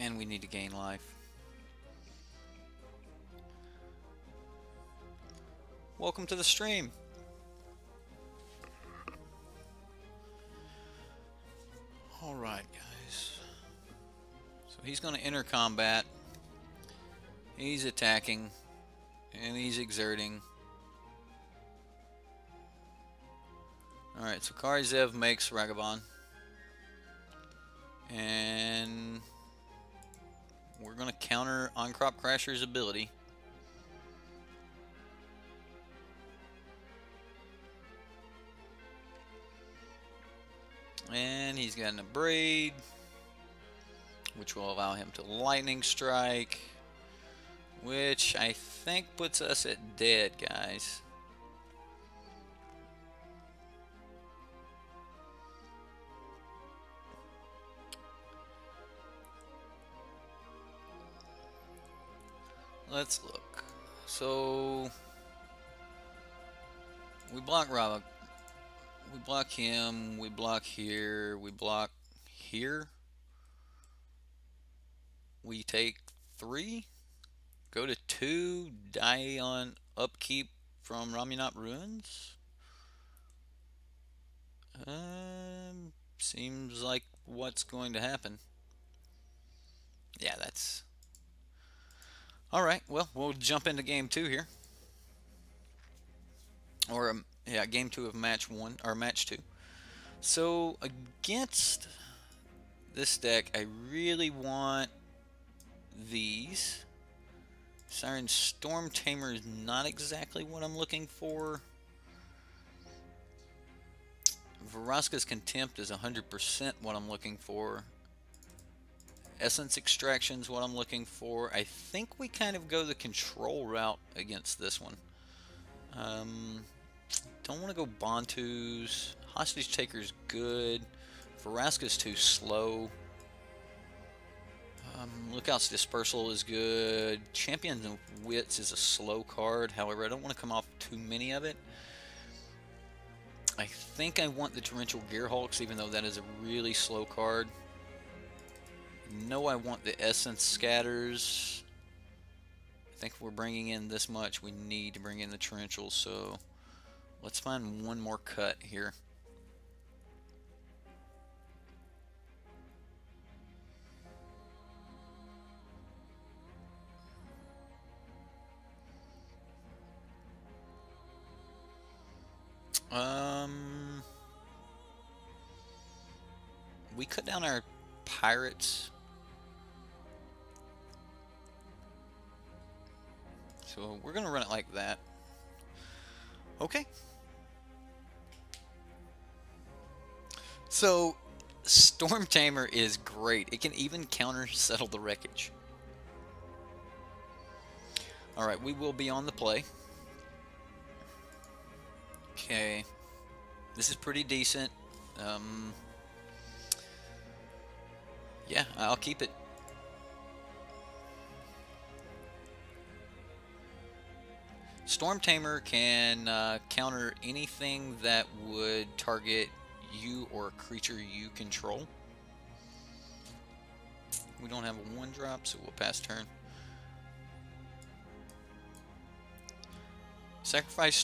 And we need to gain life. Welcome to the stream. Alright, guys. So he's going to enter combat. He's attacking. And he's exerting. Alright, so Kitesail makes Ragavan. And we're going to counter On-Crop Crasher's ability. And he's got an Abrade, which will allow him to Lightning Strike, which I think puts us at dead, guys. Let's look. So we block Rob. We block him. We block here. We block here. We take 3. Go to 2. Die on upkeep from Ramunap Ruins. Seems like what's going to happen. Yeah, that's... Alright, well, we'll jump into game 2 here. Or, yeah, game 2 of match 1, or match 2. So, against this deck, I really want these. Siren Storm Tamer is not exactly what I'm looking for. Vraska's Contempt is 100% what I'm looking for. Essence Extraction is what I'm looking for. I think we kind of go the control route against this one. Don't want to go Bantus. Hostage Taker's good. Vraska's too slow. Lookout's Dispersal is good. Champions of Wits is a slow card. However, I don't want to come off too many of it. I think I want the Torrential Gearhulks, even though that is a really slow card. No, I want the Essence Scatters. I think if we're bringing in this much, we need to bring in the Torrentials, so let's find one more cut here. We cut down our pirates. So we're going to run it like that. Okay. So Storm Tamer is great. It can even counter Settle the Wreckage. Alright, we will be on the play. Okay. This is pretty decent. Yeah, I'll keep it. Storm Tamer can counter anything that would target you or a creature you control. We don't have a 1-drop, so we'll pass turn. Sacrifice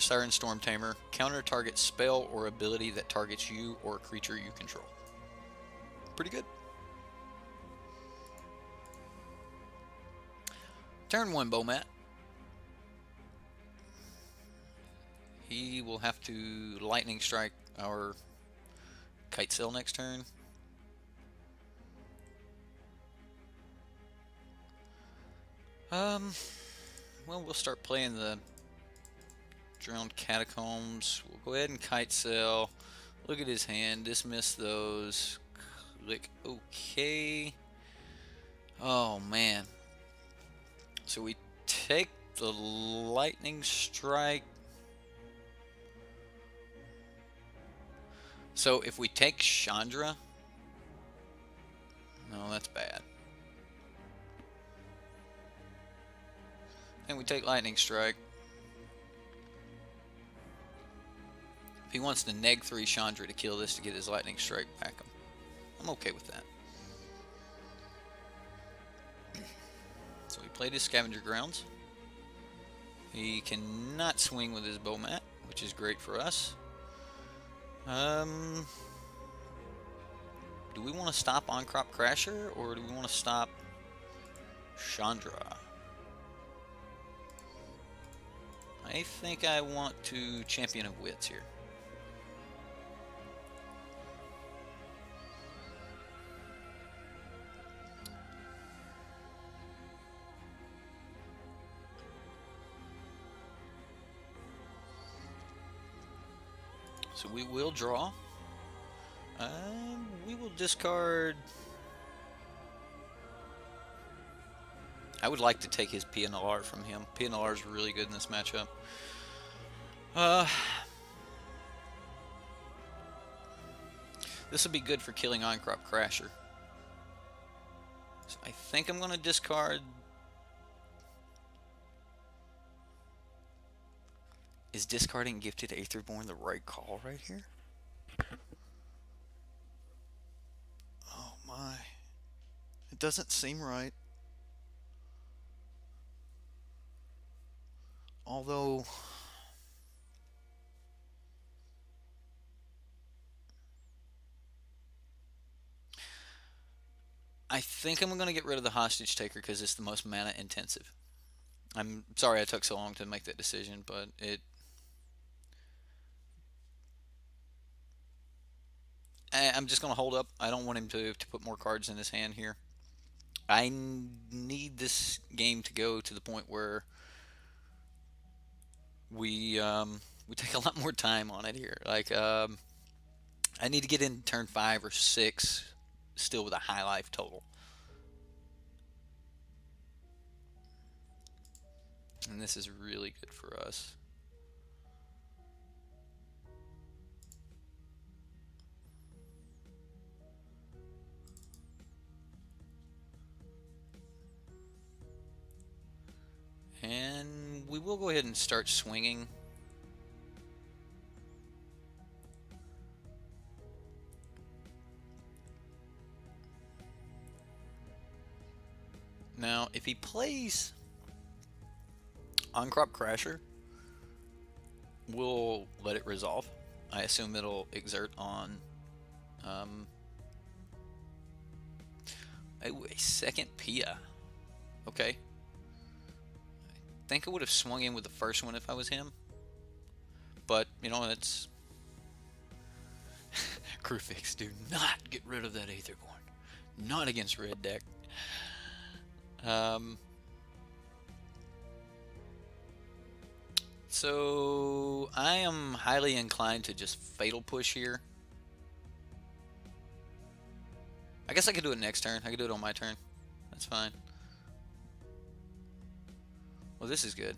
Siren Storm Tamer. Counter target spell or ability that targets you or a creature you control. Pretty good. Turn 1, Bomat. He will have to Lightning Strike our Kitesail next turn. Well, we'll start playing the Drowned Catacombs. We'll go ahead and Kitesail. Look at his hand. Dismiss those. Click OK. Oh, man. So we take the Lightning Strike. So if we take Chandra, no, that's bad. And we take Lightning Strike. If he wants to neg 3 Chandra to kill this to get his Lightning Strike back, I'm okay with that. So he played his Scavenger Grounds. He cannot swing with his Bomat, which is great for us. Do we want to stop On-Crop Crasher, or do we want to stop Chandra? I think I want to Champion of Wits here. So we will draw. We will discard. I would like to take his PNLR from him. PNLR is really good in this matchup. This will be good for killing On-Crop Crasher. So I think I'm going to discard. Is discarding Gifted Aetherborn the right call right here? Oh my. It doesn't seem right. Although I think I'm going to get rid of the Hostage Taker because it's the most mana intensive. I'm sorry I took so long to make that decision, but I'm just going to hold up. I don't want him to put more cards in his hand here. I need this game to go to the point where we take a lot more time on it here. Like I need to get in turn 5 or 6 still with a high life total. And this is really good for us. And we will go ahead and start swinging. Now, if he plays On-Crop Crasher, we'll let it resolve. I assume it'll exert on a second Pia. Okay. I think I would have swung in with the first one if I was him. But, you know, it's... Crewfix, do not get rid of that Aetherborn. Not against red deck. So I am highly inclined to just Fatal Push here. I guess I could do it next turn. I could do it on my turn. That's fine. Well, this is good.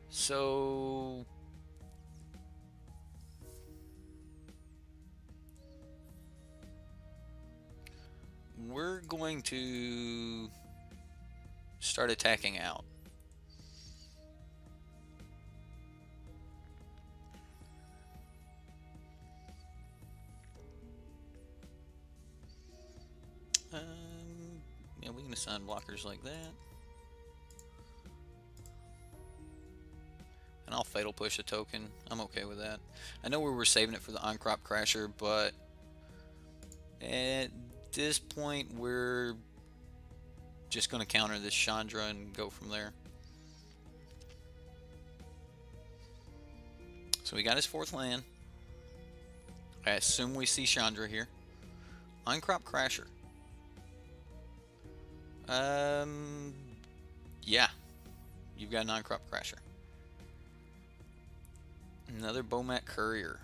So we're going to start attacking out. Yeah, we can assign blockers like that. And I'll Fatal Push a token. I'm okay with that. I know we were saving it for the On-Crop Crasher, but at this point we're just going to counter this Chandra and go from there. So we got his 4th land. I assume we see Chandra here. On-Crop Crasher. Yeah. You've got an On-Crop Crasher. Another Bomat Courier.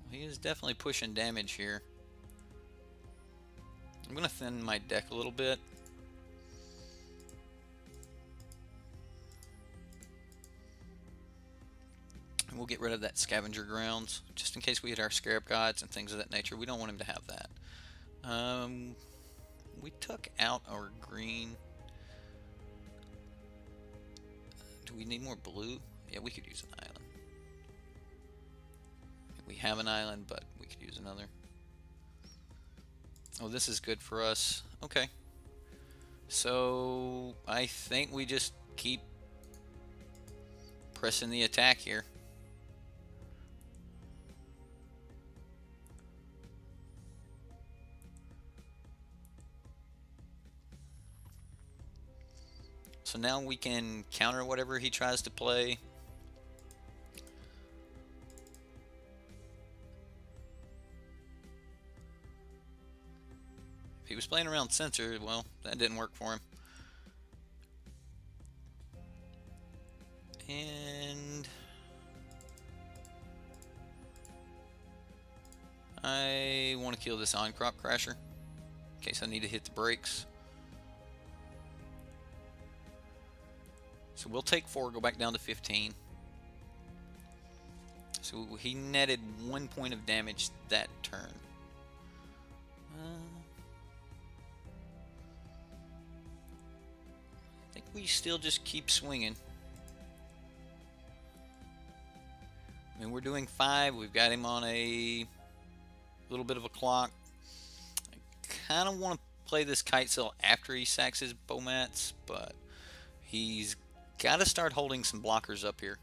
He is definitely pushing damage here. I'm going to thin my deck a little bit. And we'll get rid of that Scavenger Grounds, just in case we hit our Scarab Gods and things of that nature. We don't want him to have that. We took out our green. Do we need more blue? Yeah, we could use an island. We have an island, but we could use another. Oh, this is good for us. Okay. So I think we just keep pressing the attack here. So now we can counter whatever he tries to play. If he he was playing around Censor, well, that didn't work for him. And I want to kill this On-Crop Crasher in case I need to hit the brakes. So we'll take 4, go back down to 15. So he netted 1 point of damage that turn. I think we still just keep swinging. I mean, we're doing 5. We've got him on a little bit of a clock. I kind of want to play this Kitesail after he sacks his Bowmats, but he's got to start holding some blockers up here.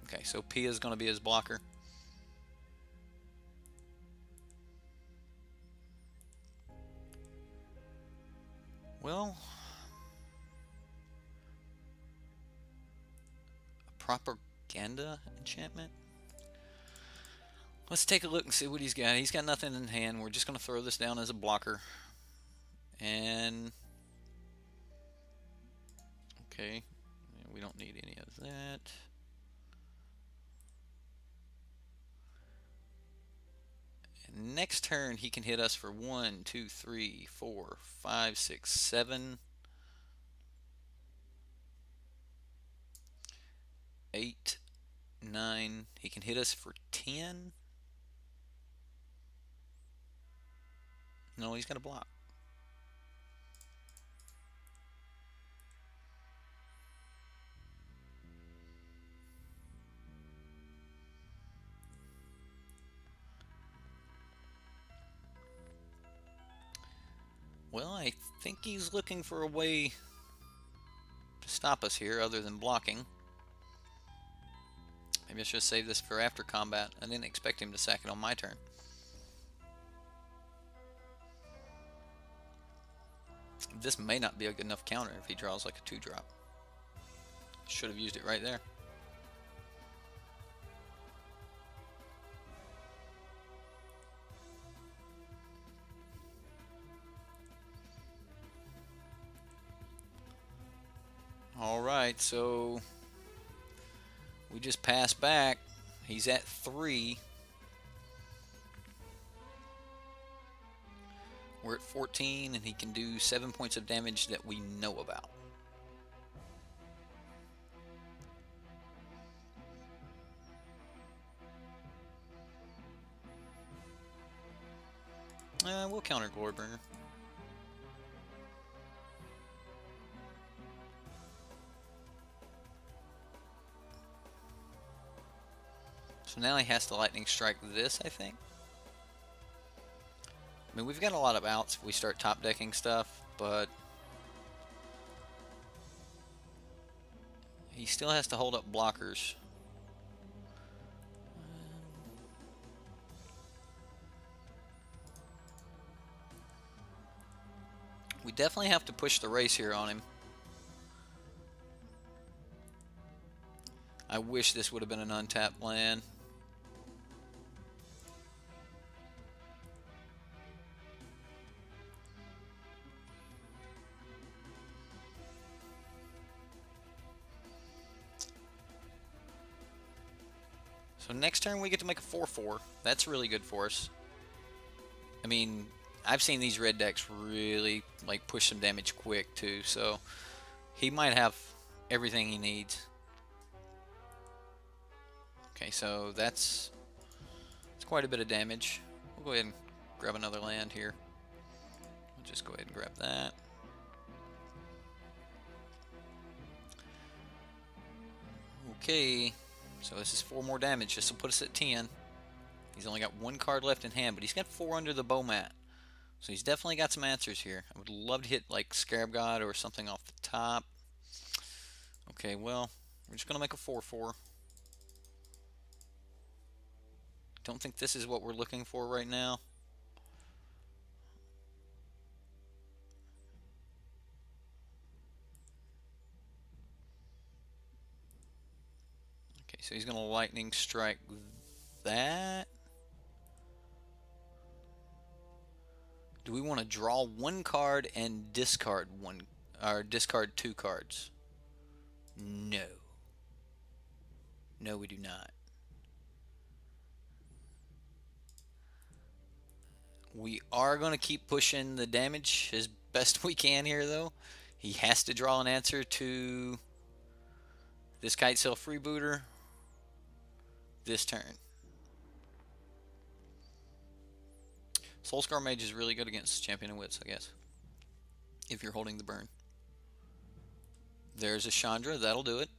Okay, so Pia is going to be his blocker. Well, a propaganda enchantment. Let's take a look and see what he's got. He's got nothing in hand. We're just going to throw this down as a blocker. And okay, we don't need any of that. And next turn he can hit us for 1, 2, 3, 4, 5, 6, 7, 8, 9. He can hit us for 10. No, he's got a block. Well, I think he's looking for a way to stop us here other than blocking. Maybe I should save this for after combat. I didn't expect him to sack it on my turn. This may not be a good enough counter if he draws like a 2-drop. Should have used it right there. Alright, so we just pass back. He's at 3. We're at 14, and he can do 7 points of damage that we know about. We'll counter Glorybringer. So now he has to lightning strike this, I think. I mean, we've got a lot of outs if we start top decking stuff, but he still has to hold up blockers. We definitely have to push the race here on him. I wish this would have been an untapped land. So next turn we get to make a 4/4. That's really good for us. I mean, I've seen these red decks really like push some damage quick too, so he might have everything he needs. Okay, so that's quite a bit of damage. We'll go ahead and grab another land here. We'll just go ahead and grab that. Okay, so this is 4 more damage. This will put us at 10. He's only got 1 card left in hand, but he's got 4 under the Bowmat. So he's definitely got some answers here. I would love to hit like Scarab God or something off the top. Okay, well, we're just going to make a 4/4. Don't think this is what we're looking for right now. Okay, so he's going to lightning strike that. Do we want to draw one card and discard one, or discard 2 cards? No. No, we do not. We are going to keep pushing the damage as best we can here, though. He has to draw an answer to this Kitesail freebooter this turn. Soulscar Mage is really good against Champion of Wits, I guess, if you're holding the burn. There's a Chandra, that'll do it.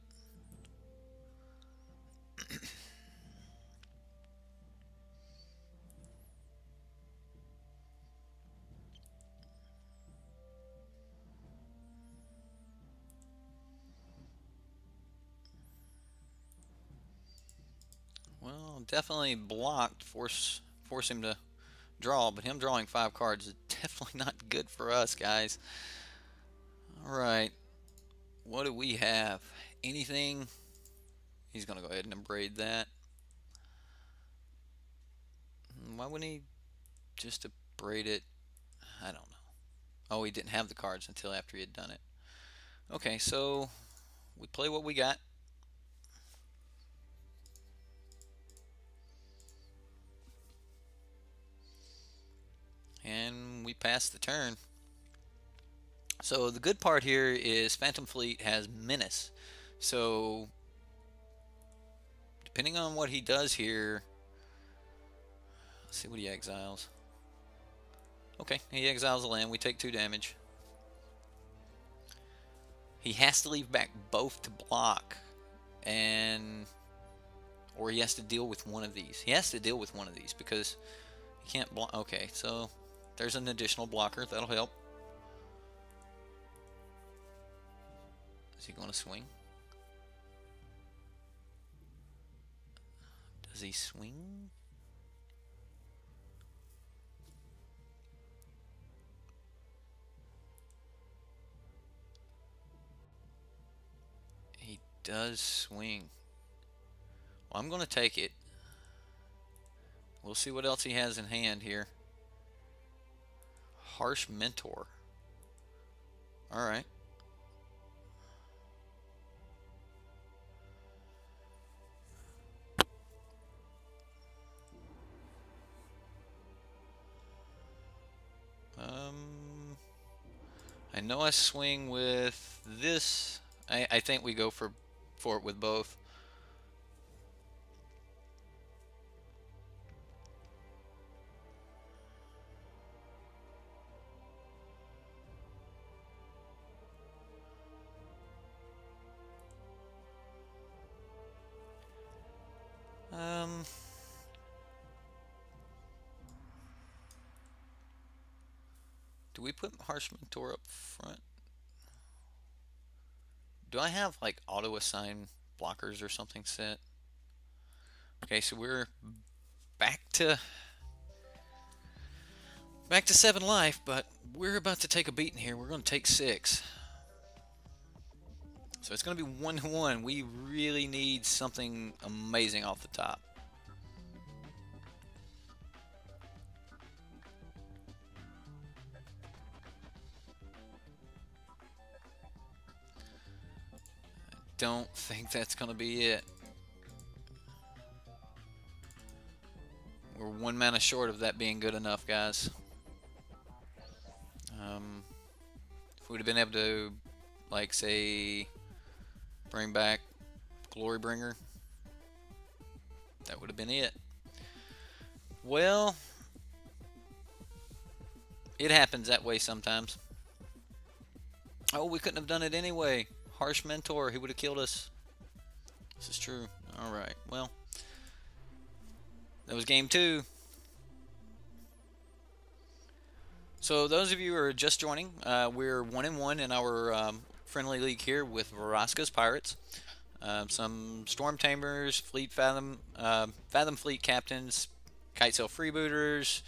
Well, definitely blocked, force him to draw, but him drawing 5 cards is definitely not good for us, guys. Alright, what do we have? Anything? He's gonna go ahead and braid that. Why wouldn't he just braid it? I don't know. Oh, he didn't have the cards until after he had done it. Okay, so we play what we got. And we pass the turn. So the good part here is Phantom Fleet has Menace. So depending on what he does here, let's see what he exiles. Okay, he exiles a land. We take 2 damage. He has to leave back both to block, or he has to deal with one of these. He has to deal with one of these because he can't block. Okay, so there's an additional blocker. That'll help. Is he going to swing? Does he swing? He does swing. Well, I'm going to take it. We'll see what else he has in hand here. Harsh Mentor. Alright. I know I swing with this. I think we go for it with both. Do we put Harsh Mentor up front? Do I have like auto assign blockers or something set? Okay, so we're back to 7 life, but we're about to take a beating here. We're going to take 6. So it's going to be 1-1. We really need something amazing off the top. Don't think that's going to be it. We're 1 mana short of that being good enough, guys. If we'd have been able to, like, say, bring back Glorybringer, that would have been it. Well, it happens that way sometimes. Oh, we couldn't have done it anyway. Harsh Mentor, he would have killed us. This is true. Alright, well, that was game 2. So those of you who are just joining, we're 1-1 in our friendly league here with Vraska's Pirates. Some Storm Tamers, Fathom Fleet Captains, Kitesail Freebooters,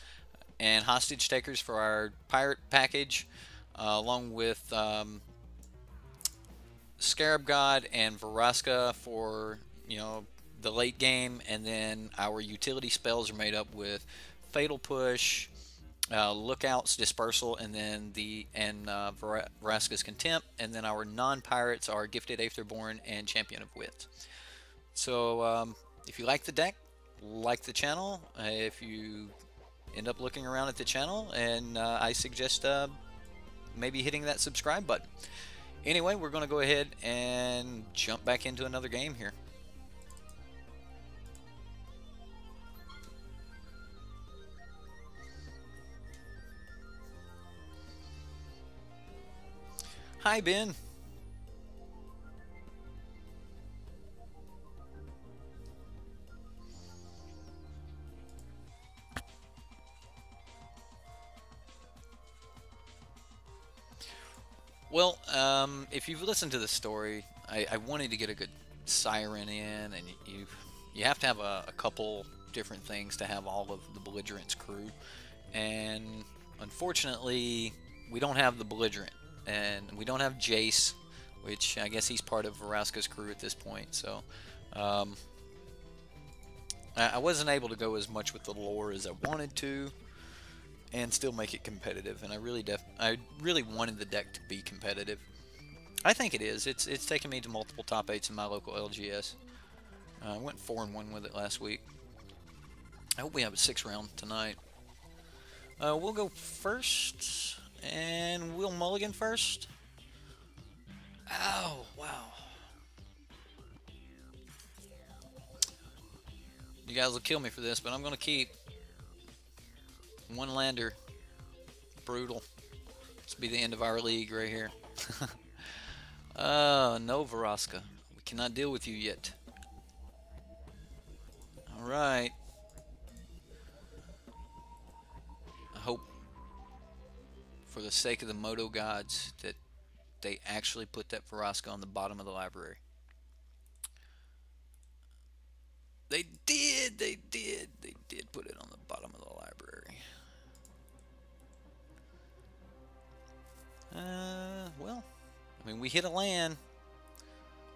and Hostage Takers for our Pirate package, along with Scarab God and Vraska for, you know, the late game, and then our utility spells are made up with Fatal Push, Lookout's Dispersal, and then Vraska's Contempt, and then our non-pirates are Gifted Aetherborn and Champion of Wit. So if you like the deck, like the channel. If you end up looking around at the channel, and I suggest maybe hitting that subscribe button. Anyway, we're going to go ahead and jump back into another game here. Hi, Ben. Well, if you've listened to the story, I wanted to get a good Siren in, and you have to have a couple different things to have all of the Belligerent's crew, and unfortunately, we don't have the Belligerent, and we don't have Jace, which I guess he's part of Vraska's crew at this point, so I wasn't able to go as much with the lore as I wanted to, and still make it competitive. And I really wanted the deck to be competitive. I think it is. It's taken me to multiple top 8s in my local LGS. I went 4-1 with it last week. I hope we have a 6th round tonight. We'll go first, and we'll mulligan first. Oh, wow. You guys will kill me for this, but I'm going to keep one lander. Brutal. This will be the end of our league right here. No, Vraska. We cannot deal with you yet. Alright. I hope, for the sake of the Moto gods, that they actually put that Vraska on the bottom of the library. They did put it on the bottom of the library. Well, I mean, we hit a land.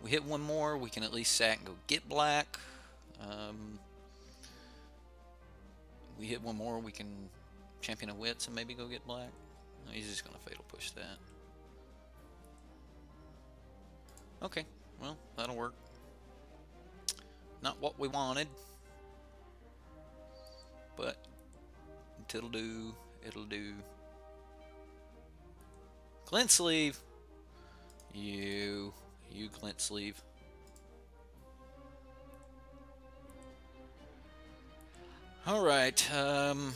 We hit one more. We can at least sack and go get black. We hit one more. We can Champion of Wits and maybe go get black. No, he's just going to Fatal Push that. Okay, well, that'll work. Not what we wanted, but it'll do. It'll do. Glint Sleeve. You Glint Sleeve. All right. I'm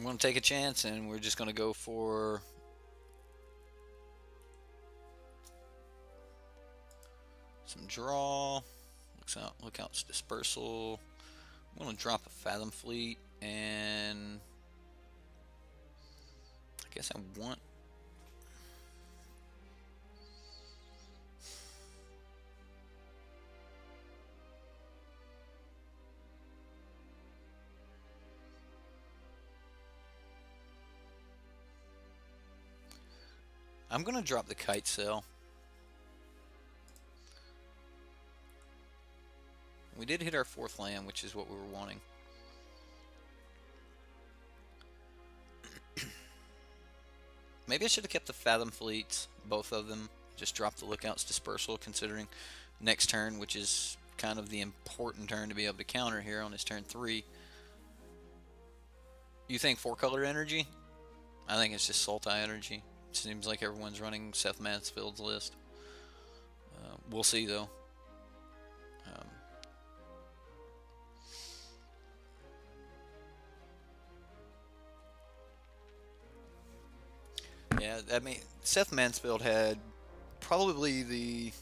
going to take a chance, and we're just going to go for some draw. Lookout's Dispersal. I'm going to drop a Fathom Fleet, and I guess I want. I'm going to drop the Kitesail. We did hit our 4th land, which is what we were wanting. Maybe I should have kept the Fathom Fleets, both of them. Just drop the Lookout's Dispersal, considering next turn, which is kind of the important turn to be able to counter here on his turn 3. You think 4-color energy? I think it's just Sultai energy. Seems like everyone's running Seth Mansfield's list. We'll see, though. Yeah, I mean, Seth Mansfield had probably the...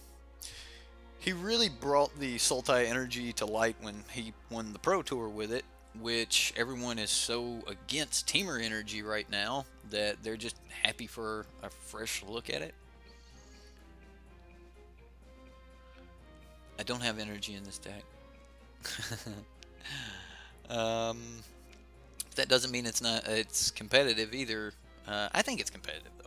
He really brought the Sultai energy to light when he won the Pro Tour with it, which everyone is so against Teamer energy right now that they're just happy for a fresh look at it. I don't have energy in this deck. That doesn't mean it's competitive either. I think it's competitive though.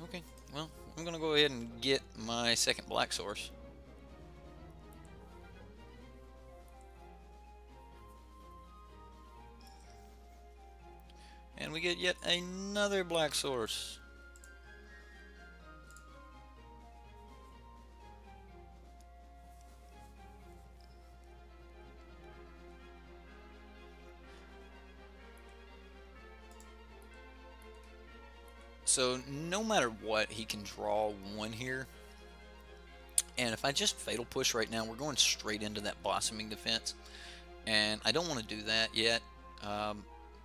Okay, well, I'm gonna go ahead and get my second black source. And we get yet another black source. So no matter what, he can draw one here. And if I just Fatal Push right now, we're going straight into that Blossoming Defense. And I don't want to do that yet.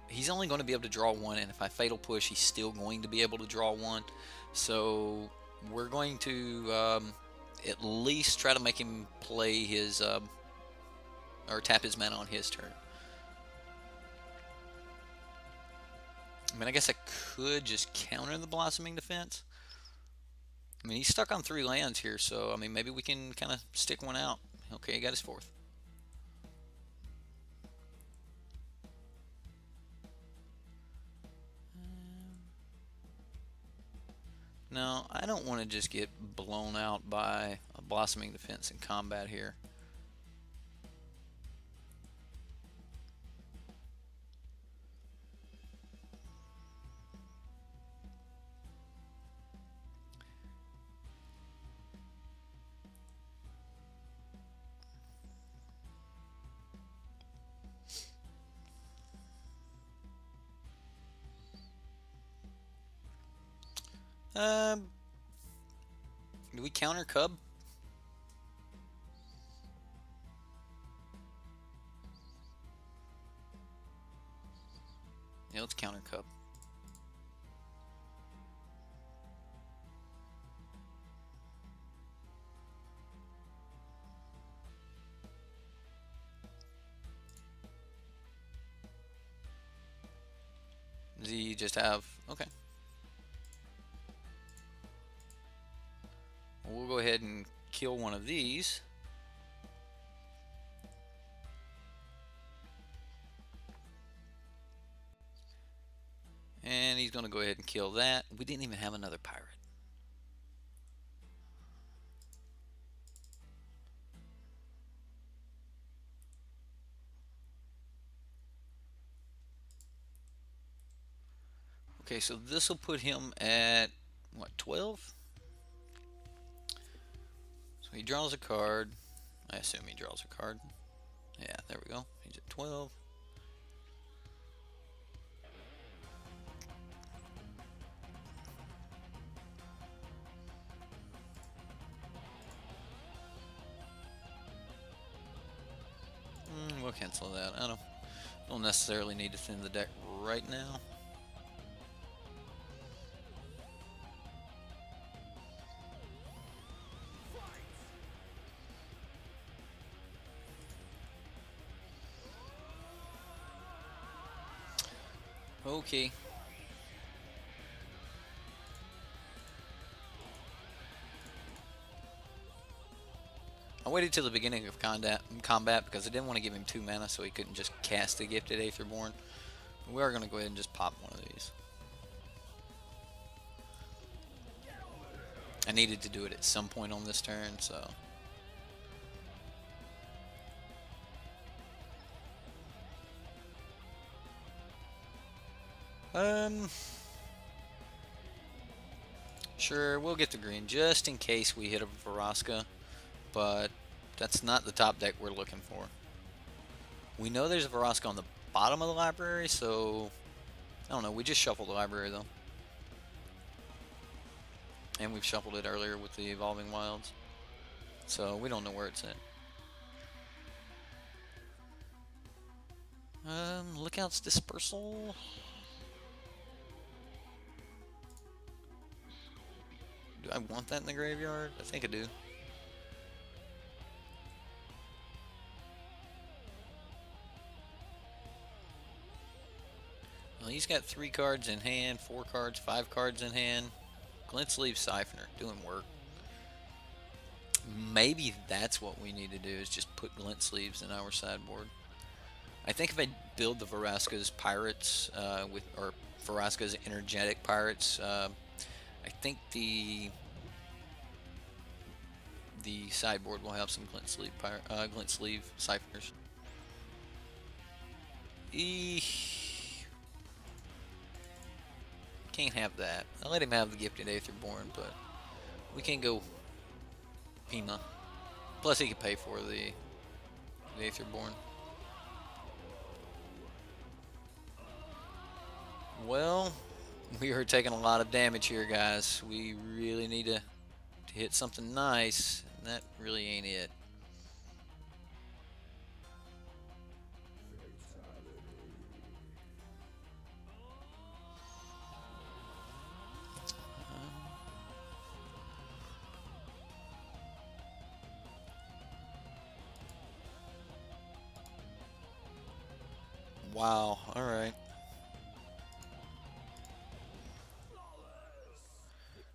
He's only going to be able to draw one, and if I Fatal Push, he's still going to be able to draw one. So we're going to at least try to make him play his, or tap his mana on his turn. I mean, I guess I could just counter the Blossoming Defense. I mean, he's stuck on 3 lands here, so, I mean, maybe we can kind of stick one out. Okay, he got his 4th. Now, I don't want to just get blown out by a Blossoming Defense in combat here. Do we counter Cub? Yeah, let's counter Cub. Does he just have... Okay. We'll go ahead and kill one of these. And he's going to go ahead and kill that. We didn't even have another pirate. Okay, so this will put him at, what, 12? So he draws a card. I assume he draws a card. Yeah, there we go. He's at 12. We'll cancel that. I don't necessarily need to thin the deck right now. Okay. I waited till the beginning of combat because I didn't want to give him 2 mana so he couldn't just cast the Gifted Aetherborn. But we are going to go ahead and just pop one of these. I needed to do it at some point on this turn, so... Sure, we'll get the green just in case we hit a Vraska, but that's not the top deck we're looking for. We know there's a Vraska on the bottom of the library, so I don't know, we just shuffled the library though. And we've shuffled it earlier with the Evolving Wilds, so we don't know where it's at. Lookout's Dispersal. Do I want that in the graveyard? I think I do. Well, he's got 3 cards in hand, 4 cards, 5 cards in hand. Glint Sleeve Siphoner, doing work. maybe that's what we need to do, is just put glint sleeves in our sideboard. I think if I build the Vraska's Pirates, or Vraska's Energetic Pirates, I think the sideboard will have some glint sleeve ciphers. Can't have that. I'll let him have the Gifted Aetherborn, but we can't go Pima. Plus he could pay for the Aetherborn. Well, we are taking a lot of damage here, guys. We really need to hit something nice, and that really ain't it. Wow, alright.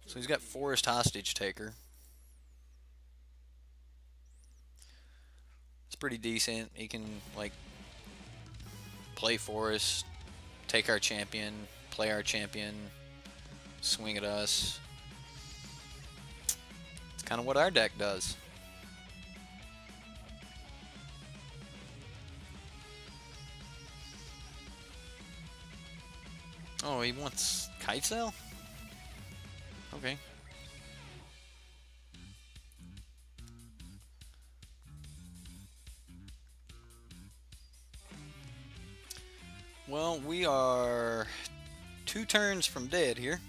So he's got Forest Hostage Taker. It's pretty decent. He can, like, play Forest, take our champion, play our champion, swing at us. It's kind of what our deck does. Oh, he wants Kitesail? Okay. Well, we are 2 turns from dead here.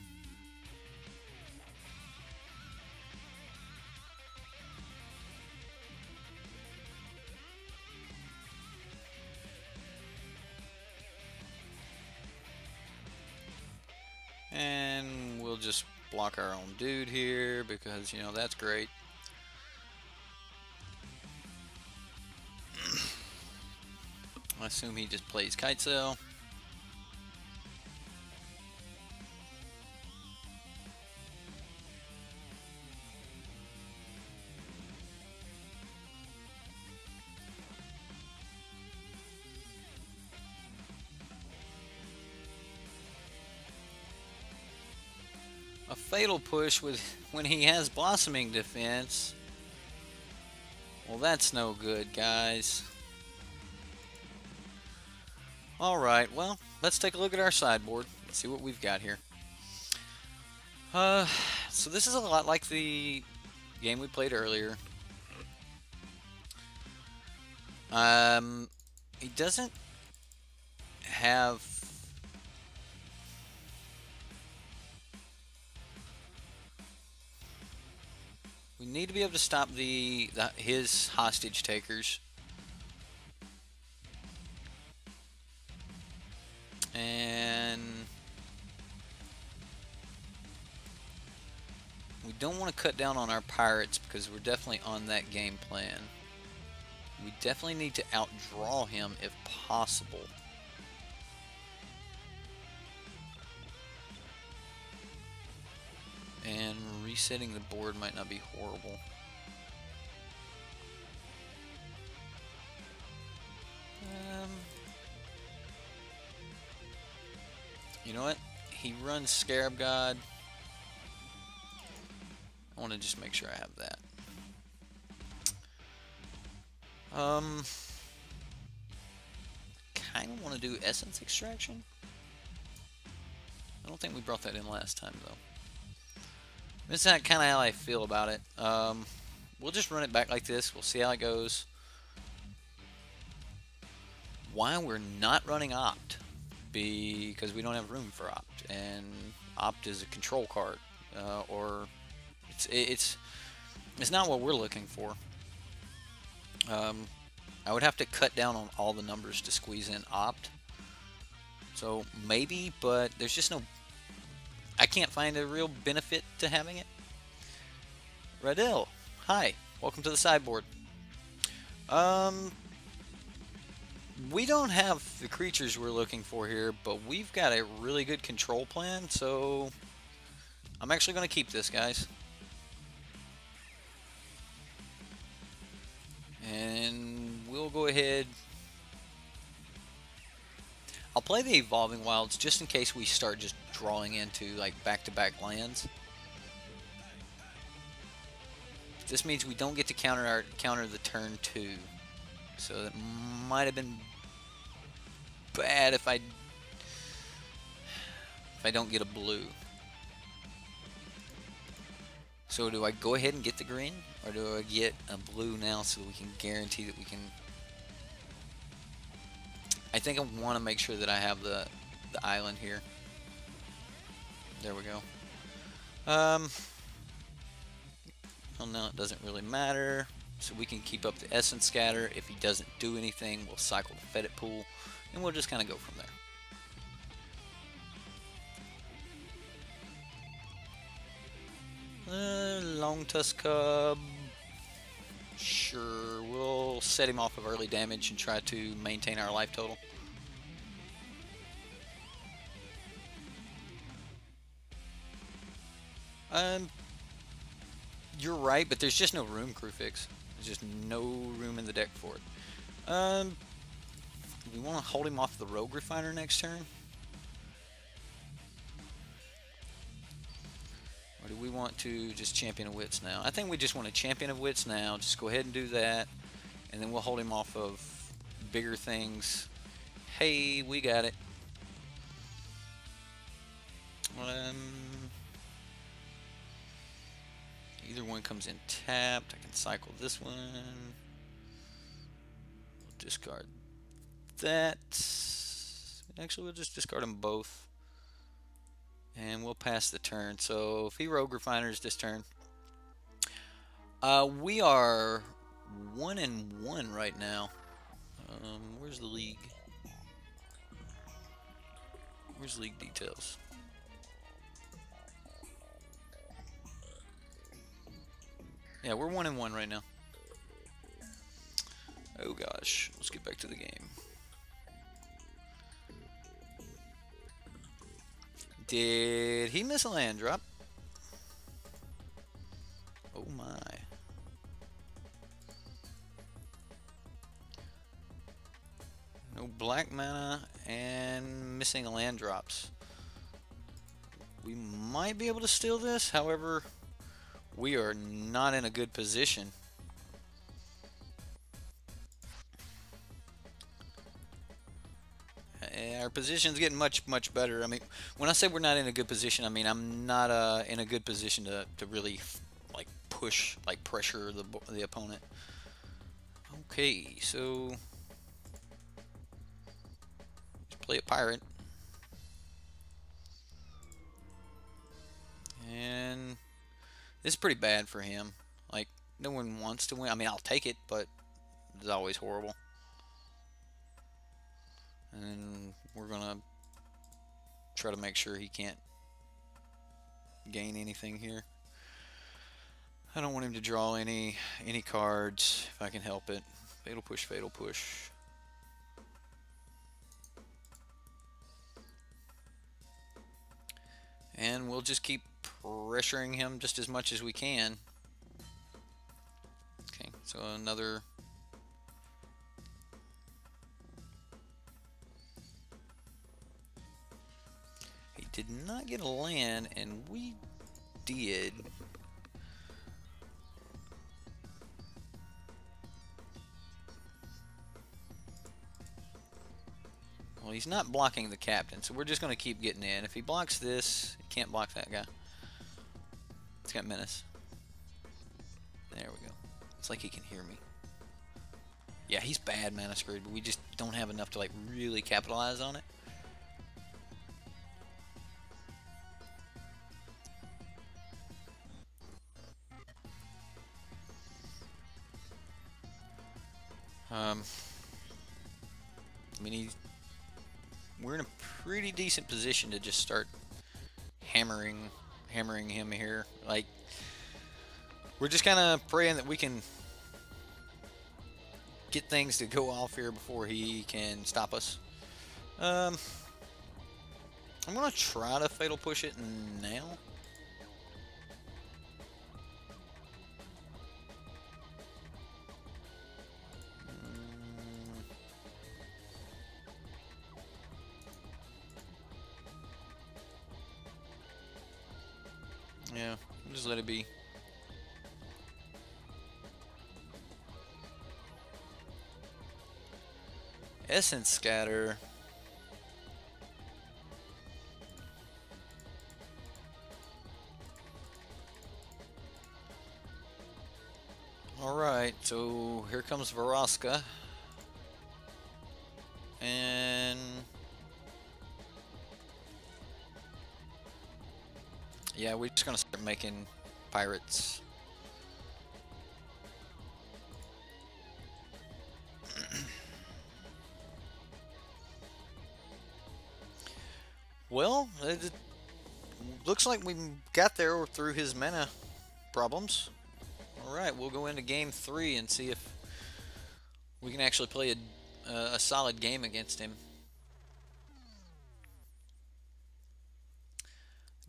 And we'll just block our own dude here because, you know, that's great. I assume he just plays Kitesail. A fatal push with when he has Blossoming Defense. Well, that's no good, guys. Alright, well, let's take a look at our sideboard. Let's see what we've got here. So this is a lot like the game we played earlier. He doesn't have... We need to be able to stop his hostage takers. And we don't want to cut down on our pirates because we're definitely on that game plan. We definitely need to outdraw him if possible. And resetting the board might not be horrible. You know what? He runs Scarab God. I want to just make sure I have that. Kind of want to do Essence Extraction. I don't think we brought that in last time, though. This is kind of how I feel about it. We'll just run it back like this. We'll see how it goes. Why we're not running Opt? Because we don't have room for Opt, and Opt is a control card, or it's not what we're looking for. I would have to cut down on all the numbers to squeeze in Opt. So maybe, but there's just no... I can't find a real benefit to having it. Radil, hi, welcome to the sideboard. We don't have the creatures we're looking for here, but we've got a really good control plan, so I'm actually going to keep this, guys. And we'll go ahead. I'll play the Evolving Wilds just in case we start just drawing into like back-to-back lands. This means we don't get to counter the turn 2. So that might have been bad if I don't get a blue. So do I go ahead and get the green, or do I get a blue now so we can guarantee that we can? I think I want to make sure that I have the island here. There we go. Well, no, it doesn't really matter. So we can keep up the Essence Scatter. If he doesn't do anything, we'll cycle the Fetid Pool, and we'll just kind of go from there. Long Tusk Cub. Sure, we'll set him off of early damage and try to maintain our life total. You're right, but there's just no room, Crew Fix. There's just no room in the deck for it. Do we want to hold him off the Rogue Refiner next turn? Or do we want to just Champion of Wits now? I think we just want to Champion of Wits now. Just go ahead and do that. And then we'll hold him off of bigger things. Hey, we got it. Either one comes in tapped. I can cycle this one. We'll discard that. Actually, we'll just discard them both. And we'll pass the turn. So if he Rogue Refiners this turn. We are 1-1 right now. Where's the league? Where's league details? Yeah, we're 1-1 right now. Oh gosh, let's get back to the game. Did he miss a land drop? Oh my. No black mana and missing land drops. We might be able to steal this, however, we are not in a good position. Our position's getting much better. I mean, when I say we're not in a good position, I mean I'm not in a good position to really like push, like pressure the opponent. Okay, so let's play a pirate, and this is pretty bad for him. Like, no one wants to win. I mean, I'll take it, but it's always horrible. And we're gonna try to make sure he can't gain anything here. I don't want him to draw any cards if I can help it. Fatal push, fatal push. And we'll just keep pressuring him just as much as we can. Okay, so another. He did not get a land, and we did. Well, he's not blocking the captain, so we're just going to keep getting in. If he blocks this, he can't block that guy. It's got menace. There we go. It's like he can hear me. Yeah, he's bad mana screwed, but we just don't have enough to like really capitalize on it. I mean, we're in a pretty decent position to just start hammering him here. Like, we're just kind of praying that we can get things to go off here before he can stop us. I'm gonna try to fatal push it now. Yeah, just let it be. Essence Scatter. Alright, so here comes Vraska. And yeah, we're just gonna start making pirates. Well, it looks like we got there through his mana problems. Alright, we'll go into game 3 and see if we can actually play a solid game against him.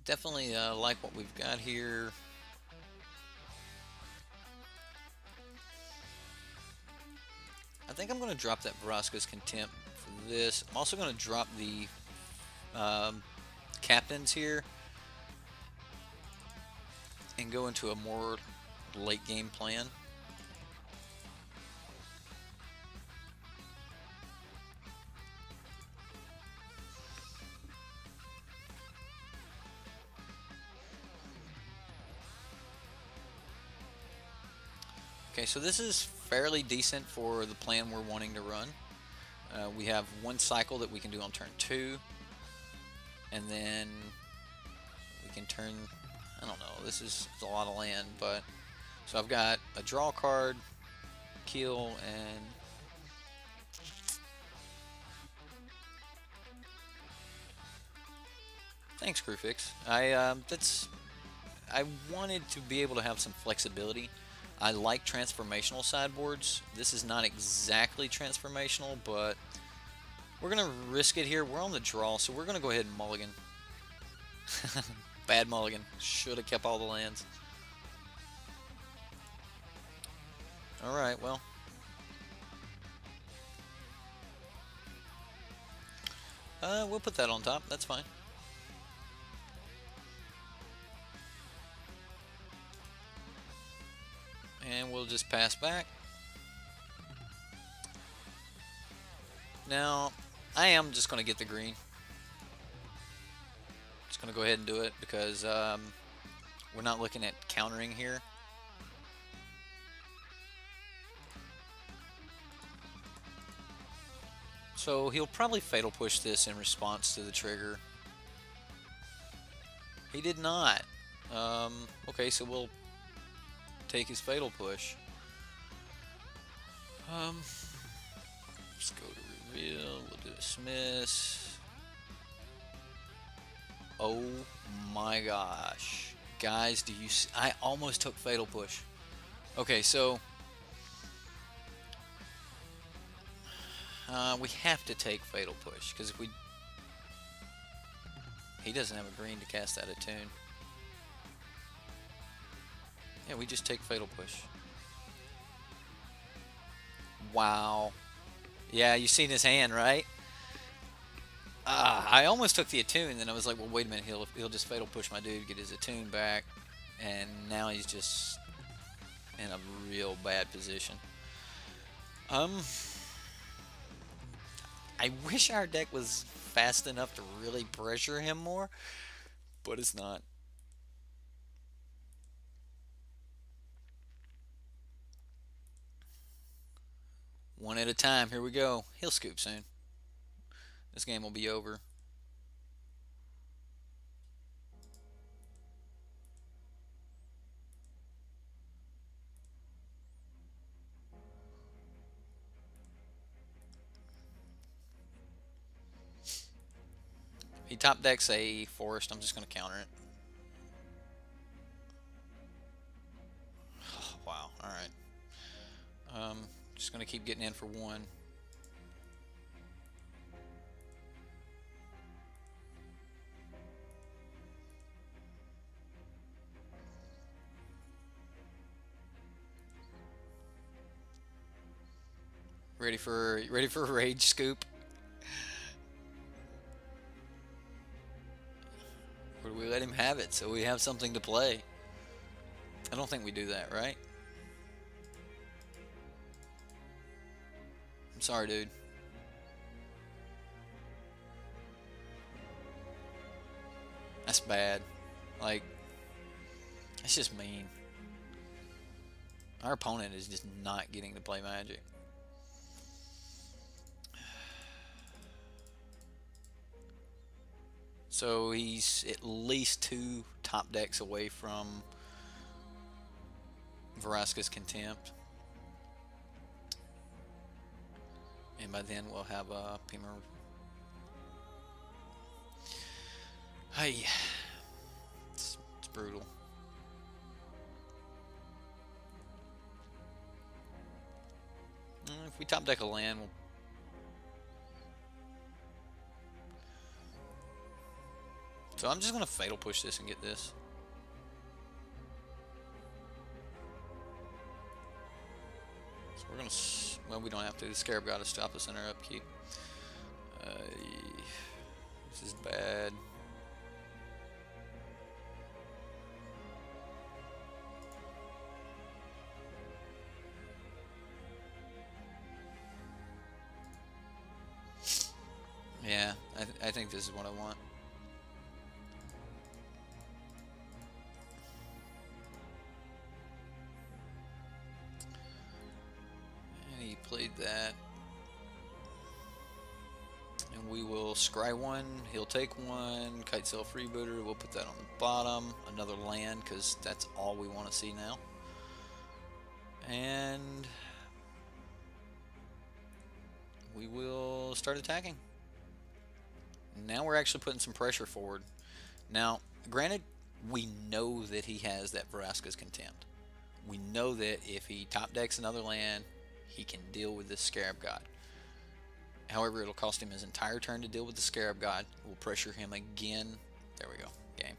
Definitely like what we've got here. I think I'm going to drop that Vraska's Contempt for this. I'm also going to drop the captains here and go into a more late game plan. Okay, so this is fairly decent for the plan we're wanting to run. We have one cycle that we can do on turn 2, and then we can turn, I don't know, this is a lot of land, but so I've got a draw card, kill, and thanks, Crewfix. I wanted to be able to have some flexibility. I like transformational sideboards. This is not exactly transformational, but we're going to risk it here. We're on the draw, so we're going to go ahead and mulligan. Bad mulligan. Should have kept all the lands. Alright, well. We'll put that on top. That's fine. And we'll just pass back. Now, I am just going to get the green. Just going to go ahead and do it because we're not looking at countering here. So he'll probably Fatal Push this in response to the trigger. He did not. Okay, so we'll take his Fatal Push. Let's go to reveal. We'll dismiss. Oh my gosh, guys, do you see? I almost took Fatal Push. Okay, so we have to take Fatal Push because if he doesn't have a green to cast that attune. Yeah, we just take Fatal Push. Wow. Yeah, you seen his hand, right? I almost took the attune, and then I was like, well, wait a minute, he'll just Fatal Push my dude, get his attune back, and now he's just in a real bad position. I wish our deck was fast enough to really pressure him more, but it's not. One at a time. Here we go. He'll scoop soon. This game will be over. He top decks a forest. I'm just going to counter it. Oh, wow. All right. Just going to keep getting in for one. Ready for a rage scoop? we let him have it so we have something to play. I don't think we do that, right? I'm sorry, dude. That's bad. Like, that's just mean. Our opponent is just not getting to play Magic. So he's at least 2 top decks away from Vraska's Contempt. And by then we'll have a Pima. Hey, it's brutal. If we top deck a land, we'll... So I'm just going to Fatal Push this and get this. So we're going to... Well, we don't have to. The Scarab God to stop us in our upkeep. This is bad. Yeah, I think this is what I want. And he played that. And we will scry one, he'll take one, Kitesail Freebooter, we'll put that on the bottom, another land, because that's all we want to see now. And we will start attacking. Now we're actually putting some pressure forward. Now, granted, we know that he has that Vraska's Contempt. We know that if he top decks another land, he can deal with this Scarab God. However, it'll cost him his entire turn to deal with the Scarab God. We'll pressure him again. There we go. Game.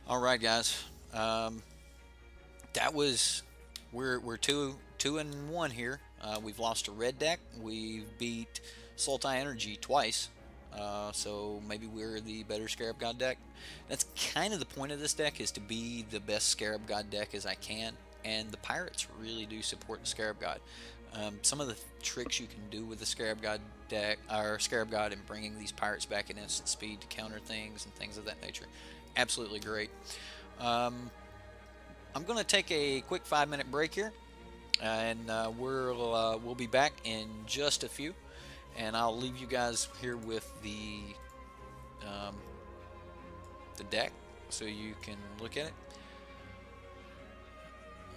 Alright, guys. That was... We're 2-1 here. We've lost a red deck. We've beat Sultai Energy twice. So maybe we're the better Scarab God deck. That's kind of the point of this deck, is to be the best Scarab God deck as I can. And the Pirates really do support the Scarab God. Some of the tricks you can do with the Scarab God deck, or Scarab God, and bringing these Pirates back at instant speed to counter things and things of that nature, absolutely great. I'm going to take a quick 5-minute break here, and we'll be back in just a few, and I'll leave you guys here with the deck so you can look at it.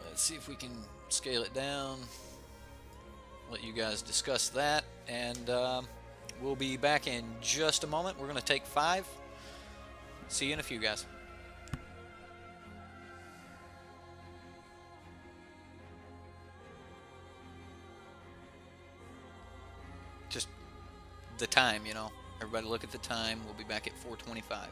Let's see if we can scale it down. Let you guys discuss that, and we'll be back in just a moment. We're going to take 5. See you in a few, guys. Just the time, you know. Everybody look at the time. We'll be back at 4:25.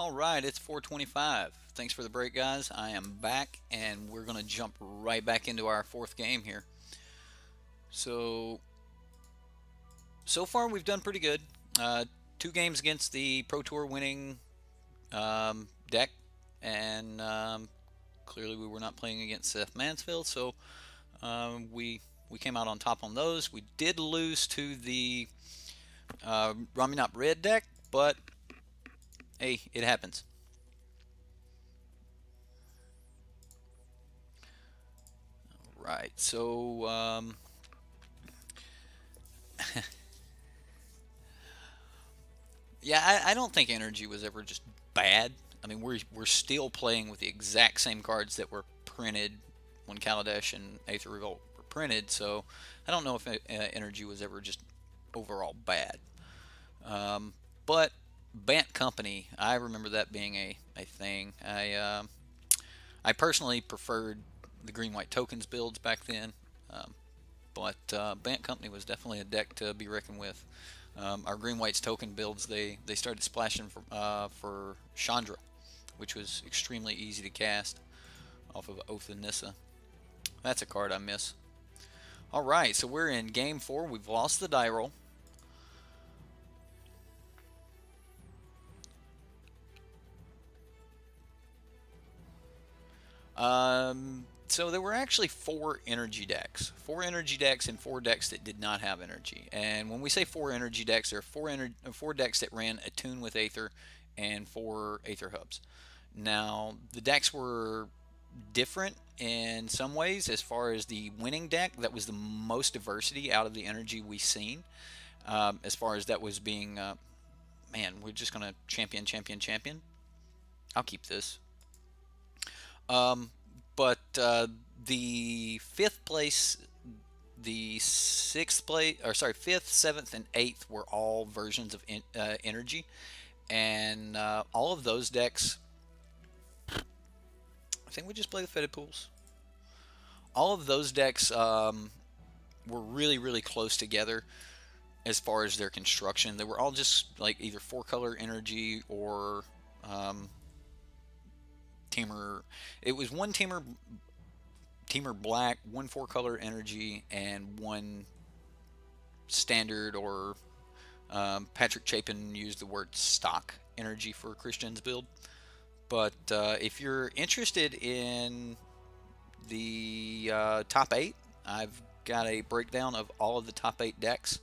Alright, it's 4:25. Thanks for the break, guys. I am back, and we're going to jump right back into our fourth game here. So far we've done pretty good. 2 games against the Pro Tour winning deck, and clearly we were not playing against Seth Mansfield, so we came out on top on those. We did lose to the Raminop Red deck, but hey, it happens. Right, so yeah, I don't think Energy was ever just bad. I mean, we're still playing with the exact same cards that were printed when Kaladesh and Aether Revolt were printed, so I don't know if Energy was ever just overall bad. But Bant Company, I remember that being a thing. I personally preferred the green-white tokens builds back then, but Bant Company was definitely a deck to be reckoned with. Our green-white's token builds, they started splashing for Chandra, which was extremely easy to cast off of Oath of Nissa. That's a card I miss. Alright, so we're in Game 4. We've lost the die roll. So there were actually 4 energy decks. 4 energy decks and 4 decks that did not have energy. And when we say 4 energy decks, there are 4 decks that ran Attune with Aether and 4 Aether hubs. Now, the decks were different in some ways. As far as the winning deck, that was the most diversity out of the energy we've seen. As far as that was being, man, we're just going to champion. I'll keep this. But the 5th place, the 6th place, or sorry, 5th, 7th, and 8th were all versions of energy, and all of those decks, I think we just play the Fetid Pools. All of those decks were really close together as far as their construction. They were all just like either 4-color energy or Teamer. It was one Teamer black, 1 4-color energy, and 1 standard, or Patrick Chapin used the word stock energy for Christian's build. But if you're interested in the top 8, I've got a breakdown of all of the top 8 decks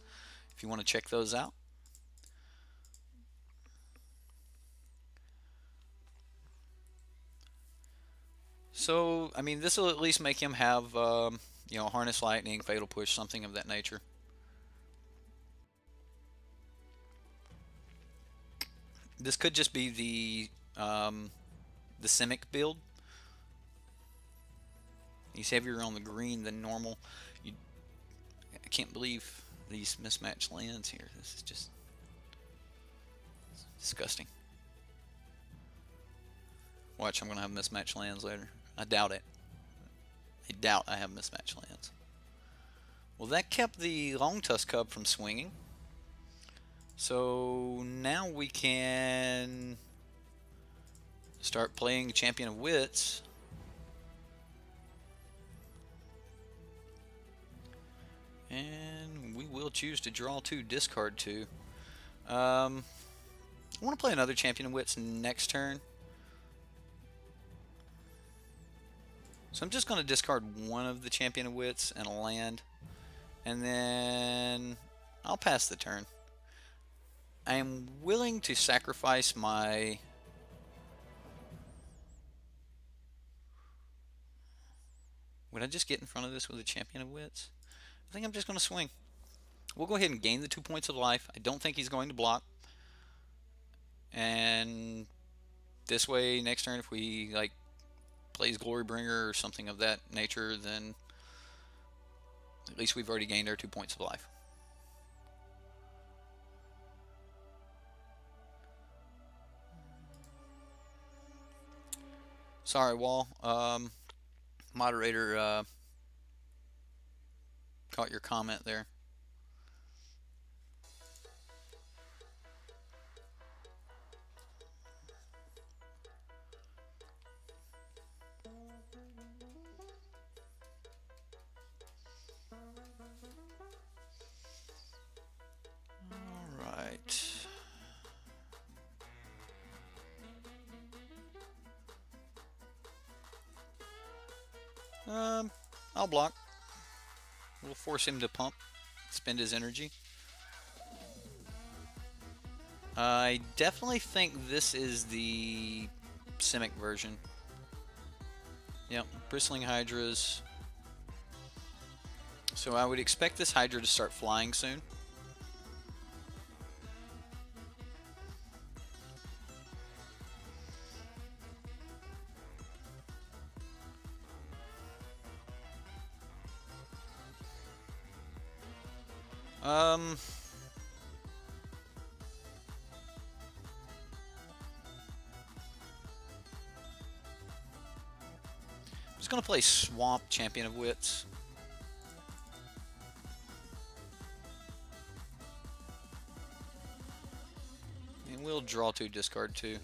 if you want to check those out. So, I mean, this will at least make him have, you know, Harness Lightning, Fatal Push, something of that nature. This could just be the Simic build. He's heavier on the green than normal. I can't believe these mismatched lands here. This is just disgusting. Watch, I'm going to have mismatched lands later. I doubt it. I doubt I have mismatched lands. Well, that kept the Long Tusk Cub from swinging. So now we can start playing Champion of Wits. And we will choose to draw 2, discard 2. I want to play another Champion of Wits next turn. So I'm just going to discard 1 of the Champion of Wits and a land. And then I'll pass the turn. I am willing to sacrifice my... Would I just get in front of this with a Champion of Wits? I think I'm just going to swing. We'll go ahead and gain the 2 points of life. I don't think he's going to block. And this way, next turn, if we like plays Glorybringer or something of that nature, then at least we've already gained our 2 points of life. Sorry, Wall. Moderator caught your comment there. I'll block. We'll force him to pump, spend his energy. I definitely think this is the Simic version. Yep, Bristling Hydras. So I would expect this Hydra to start flying soon. I'm just gonna play Swamp Champion of Wits. And we'll draw 2, discard 2.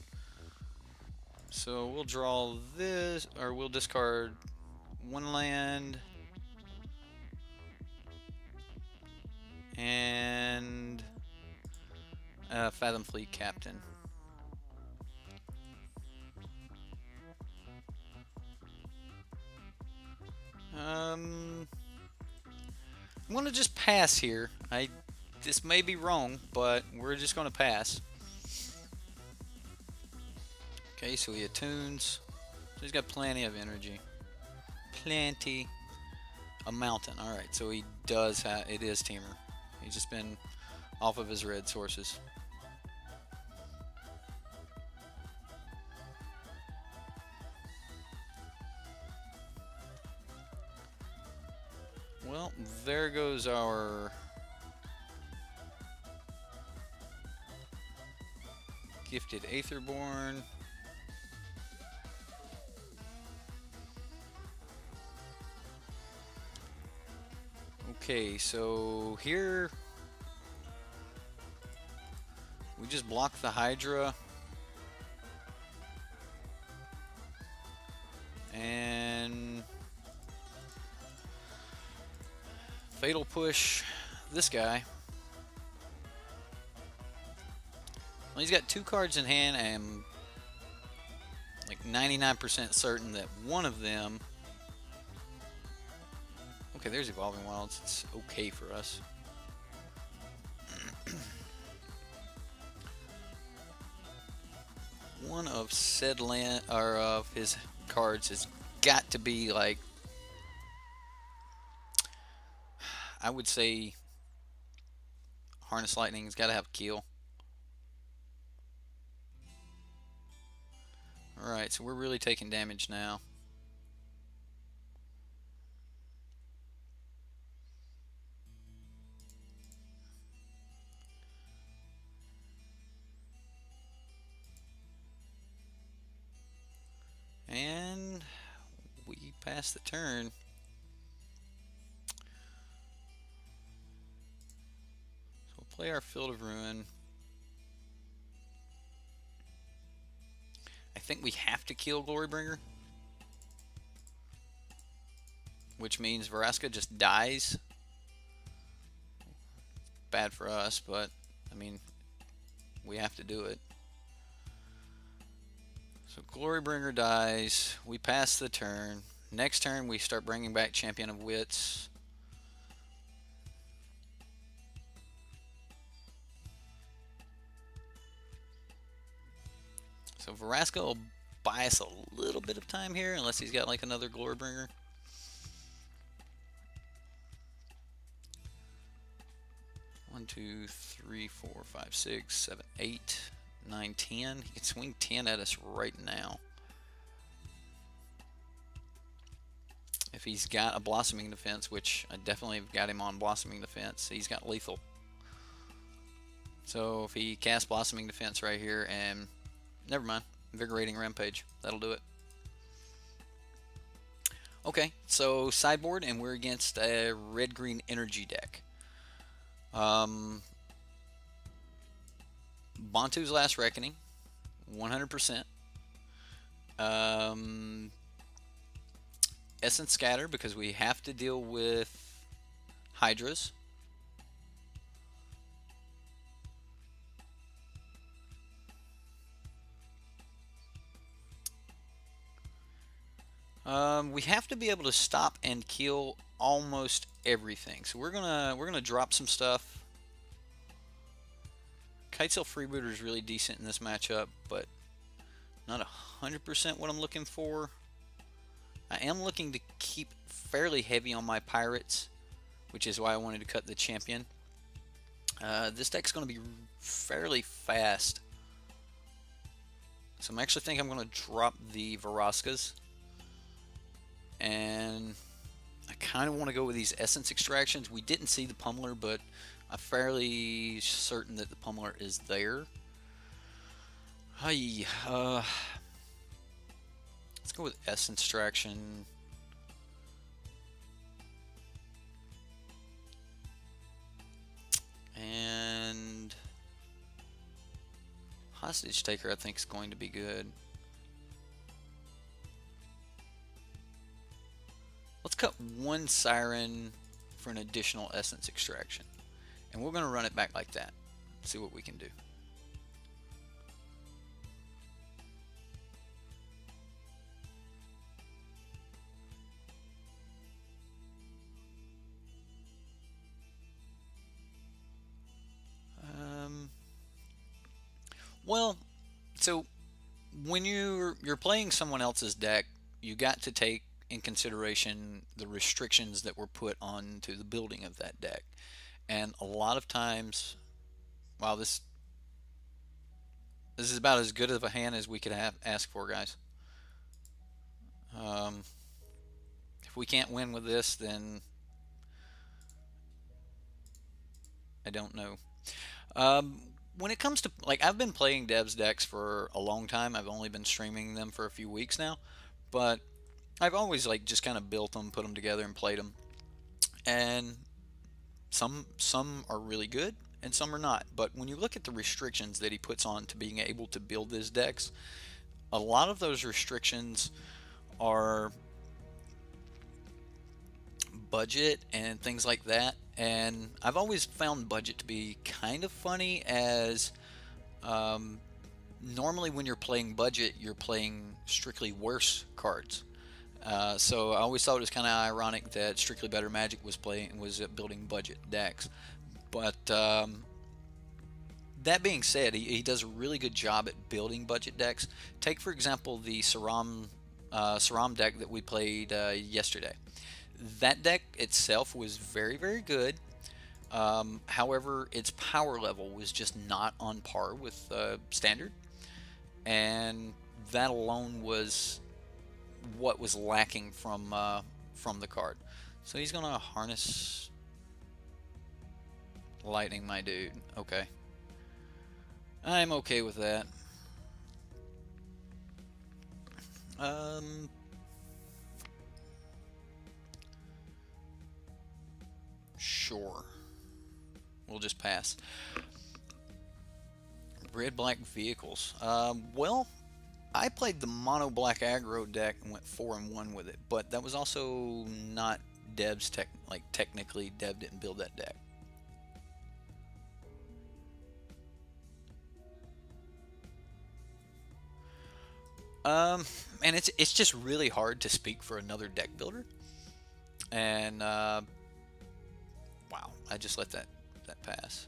So we'll draw this, or we'll discard 1 land. And Fathom Fleet Captain. I'm gonna just pass here. This may be wrong, but we're just gonna pass. Okay, so he attunes. So he's got plenty of energy. Plenty. A mountain. Alright, so he does have, it is Teamer. He's just been off of his red sources. Well, there goes our Gifted Aetherborn. Okay, so here we just block the Hydra and Fatal Push this guy. Well, he's got 2 cards in hand, and I'm like 99% certain that one of them. Okay, there's Evolving Wilds. It's okay for us. One of said land, or of his cards, has got to be like, I would say, Harness Lightning's got to have a kill. All right, so we're really taking damage now. And we pass the turn. So we'll play our Field of Ruin. I think we have to kill Glorybringer, which means Vraska just dies. Bad for us, but I mean, we have to do it. So Glorybringer dies, we pass the turn. Next turn we start bringing back Champion of Wits. So Vraska will buy us a little bit of time here, unless he's got like another Glorybringer. One, two, three, 4, 5, 6, 7, 8, 9, 10. He can swing 10 at us right now. If he's got a Blossoming Defense, which I definitely have got him on Blossoming Defense, he's got lethal. So if he casts Blossoming Defense right here, and never mind, Invigorating Rampage, that'll do it. Okay, so sideboard, and we're against a red-green energy deck. Bantu's Last Reckoning, 100%. Essence Scatter, because we have to deal with Hydras. We have to be able to stop and kill almost everything. So we're gonna drop some stuff. Kitesail Freebooter is really decent in this matchup, but not 100% what I'm looking for. I am looking to keep fairly heavy on my pirates, which is why I wanted to cut the champion. This deck's going to be fairly fast, so I'm actually think I'm going to drop the Vraskas, and I kind of want to go with these essence extractions. We didn't see the pummeler, but I'm fairly certain that the pummeler is there. Hi, let's go with essence extraction. And hostage taker I think is going to be good. Let's cut one Siren for an additional essence extraction. And we're going to run it back like that. See what we can do. Well, so when you're playing someone else's deck, you got to take in consideration the restrictions that were put onto the building of that deck. And a lot of times, wow, this is about as good of a hand as we could ask for, guys. If we can't win with this, then I don't know. When it comes to, like, I've been playing Dev's decks for a long time. I've only been streaming them for a few weeks now, but I've always, like, just kind of built them, put them together, and played them. And some are really good, and some are not. But when you look at the restrictions that he puts on to being able to build his decks, a lot of those restrictions are budget and things like that. And I've always found budget to be kind of funny, as normally when you're playing budget, you're playing strictly worse cards. So I always thought it was kind of ironic that Strictly Better Magic was building budget decks. But that being said, he does a really good job at building budget decks. Take for example the Siram deck that we played yesterday. That deck itself was very, very good. However, its power level was just not on par with standard, and that alone was what was lacking from the card. So he's gonna harness lightning, my dude. Okay, I'm okay with that. Sure. We'll just pass. Red-black vehicles. Well, I played the mono-black aggro deck and went 4-1 with it, but that was also not Dev's technically Dev didn't build that deck. And it's just really hard to speak for another deck builder. And wow, I just let that pass.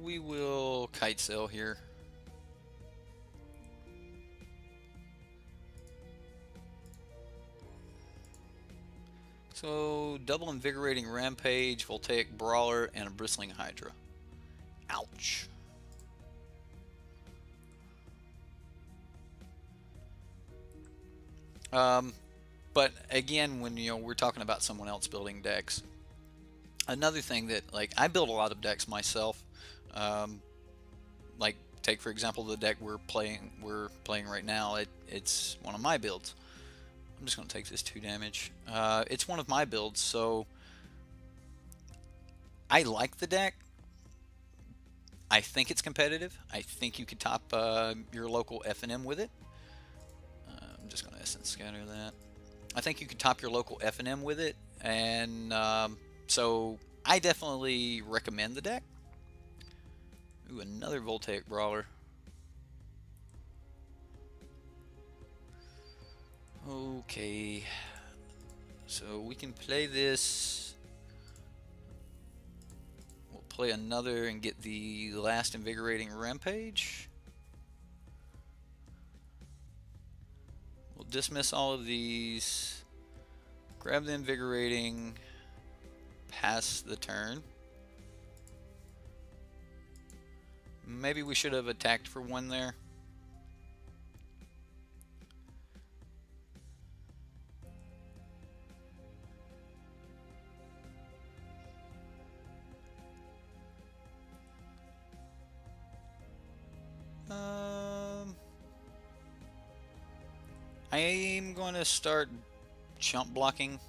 We will Kitesail here. So double invigorating rampage, voltaic brawler, and a bristling hydra. Ouch. But again, when we're talking about someone else building decks, another thing that, like, I build a lot of decks myself. Like, take for example the deck we're playing right now. It's one of my builds. I'm just going to take this 2 damage. It's one of my builds, so I like the deck. I think it's competitive. I think you could top your local F&M with it. I'm just going to Essence Scatter that. I think you could top your local F&M with it, and so I definitely recommend the deck. Ooh, another Voltaic Brawler. Okay. So we can play this. We'll play another and get the last Invigorating Rampage. We'll dismiss all of these. Grab the Invigorating. Pass the turn. Maybe we should have attacked for one there. I'm going to start chump blocking.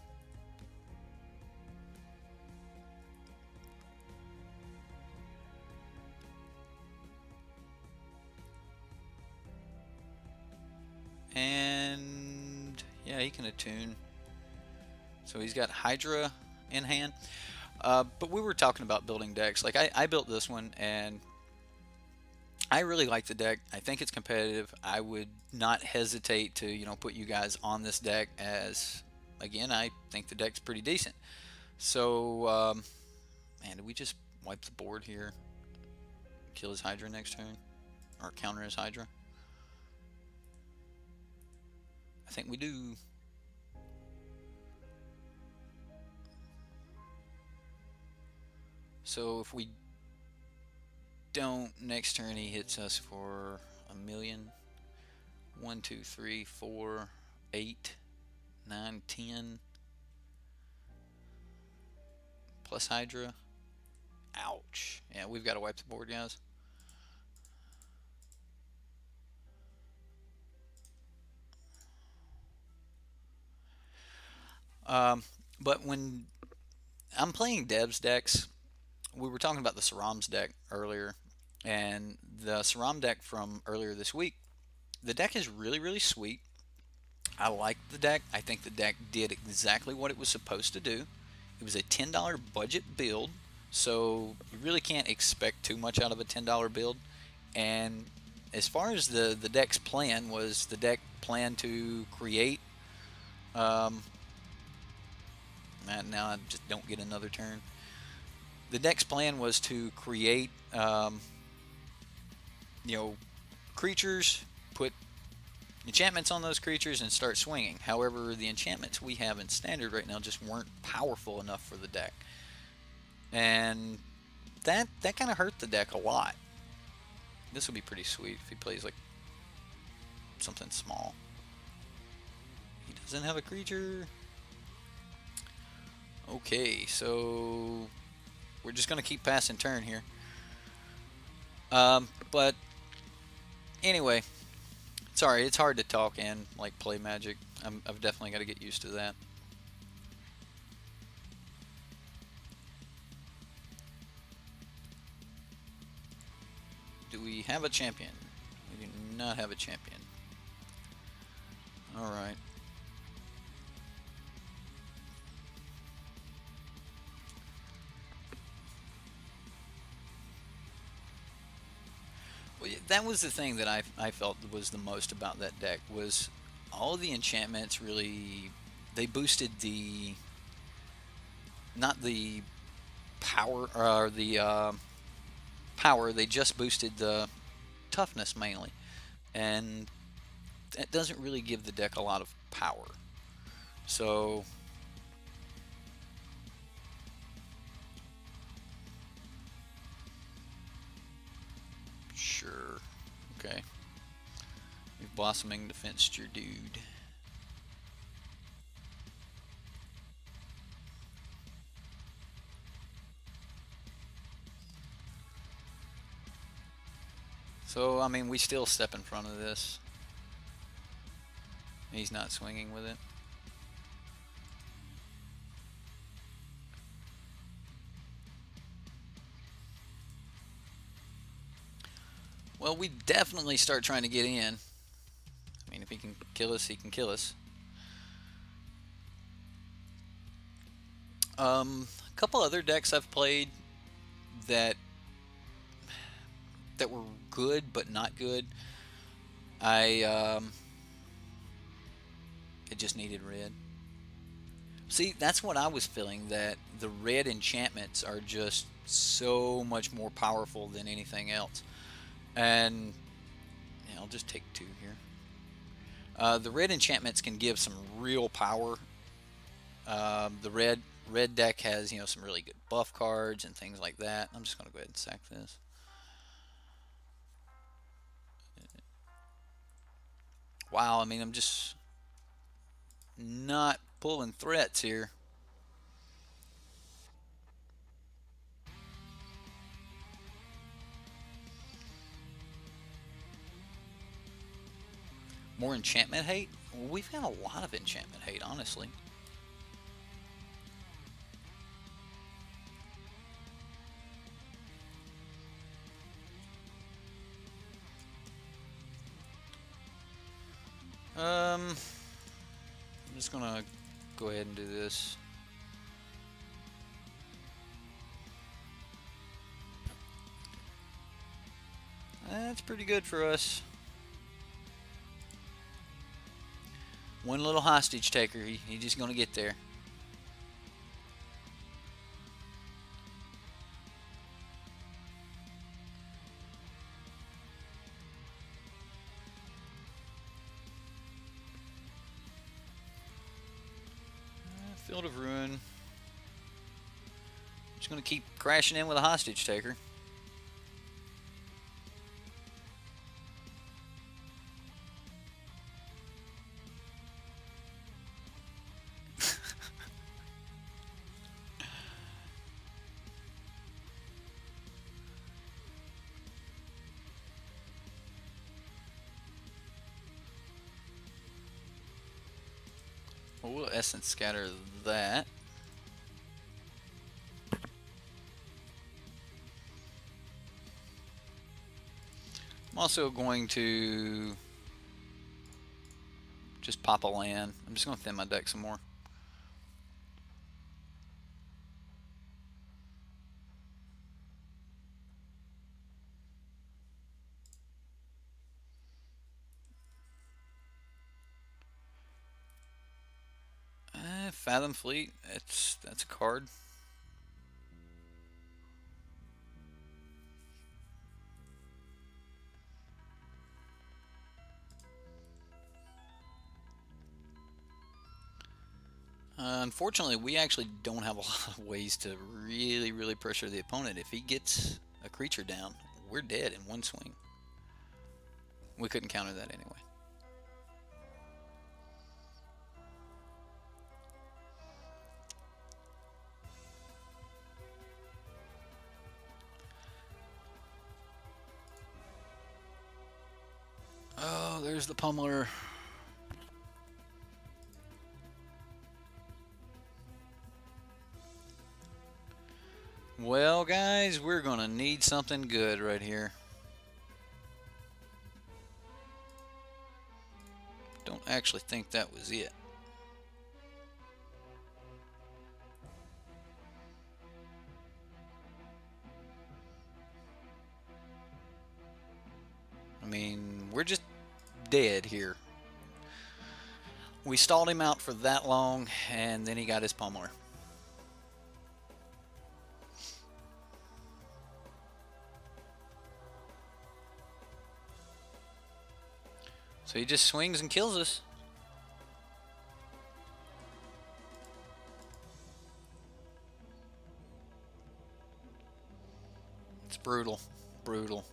And yeah, he can attune. So he's got Hydra in hand. But we were talking about building decks. Like I built this one and I really like the deck. I think it's competitive. I would not hesitate to, you know, put you guys on this deck as, again, I think the deck's pretty decent. So, man, did we just wipe the board here? Kill his Hydra next turn? Or counter his Hydra? I think we do. So if we don't, next turn he hits us for 1,000,000. 1, 2, 3, 4, 8, 9, 10. Plus Hydra. Ouch. Yeah, we've got to wipe the board, guys. But when I'm playing Dev's decks, we were talking about the Saram's deck earlier, and the Saram deck from earlier this week, the deck is really, really sweet. I like the deck. I think the deck did exactly what it was supposed to do. It was a $10 budget build, so you really can't expect too much out of a $10 build. And as far as the deck's plan was, the deck planned to create and now I just don't get another turn. The deck's plan was to create you know, creatures, put enchantments on those creatures and start swinging. However, the enchantments we have in standard right now just weren't powerful enough for the deck, and that kind of hurt the deck a lot. This will be pretty sweet if he plays like something small. He doesn't have a creature. Okay, so we're just gonna keep passing turn here. But anyway, sorry, it's hard to talk and like play Magic. I've definitely got to get used to that. Do we have a champion? We do not have a champion. All right. That was the thing that I felt was the most about that deck, was all the enchantments really, they boosted the, not the power, or the power, they just boosted the toughness mainly, and that doesn't really give the deck a lot of power. So sure, okay. You've Blossoming Defensed your dude. So, I mean, we still step in front of this. He's not swinging with it. Well, we definitely start trying to get in. I mean, if he can kill us, he can kill us. A couple other decks I've played that that were good but not good. It just needed red. See, that's what I was feeling, that the red enchantments are just so much more powerful than anything else. And yeah, I'll just take 2 here. The red enchantments can give some real power. The red deck has, you know, some really good buff cards and things like that. I'm just going to go ahead and sack this. Wow, I mean, I'm just not pulling threats here. More enchantment hate? Well, we've got a lot of enchantment hate, honestly. I'm just gonna go ahead and do this. That's pretty good for us. One little hostage taker, he's just gonna get there. Field of Ruin. Just gonna keep crashing in with a hostage taker. Well, we'll essence scatter that. I'm also going to just pop a land. I'm just going to thin my deck some more. Fathom Fleet, that's a card. Unfortunately, we actually don't have a lot of ways to really pressure the opponent. If he gets a creature down, we're dead in one swing. We couldn't counter that anyway. Oh, there's the pummeler. Well, guys, we're gonna need something good right here. Don't actually think that was it. I mean, we're just dead here. We stalled him out for that long, and then he got his pummeler. So he just swings and kills us. It's brutal, brutal.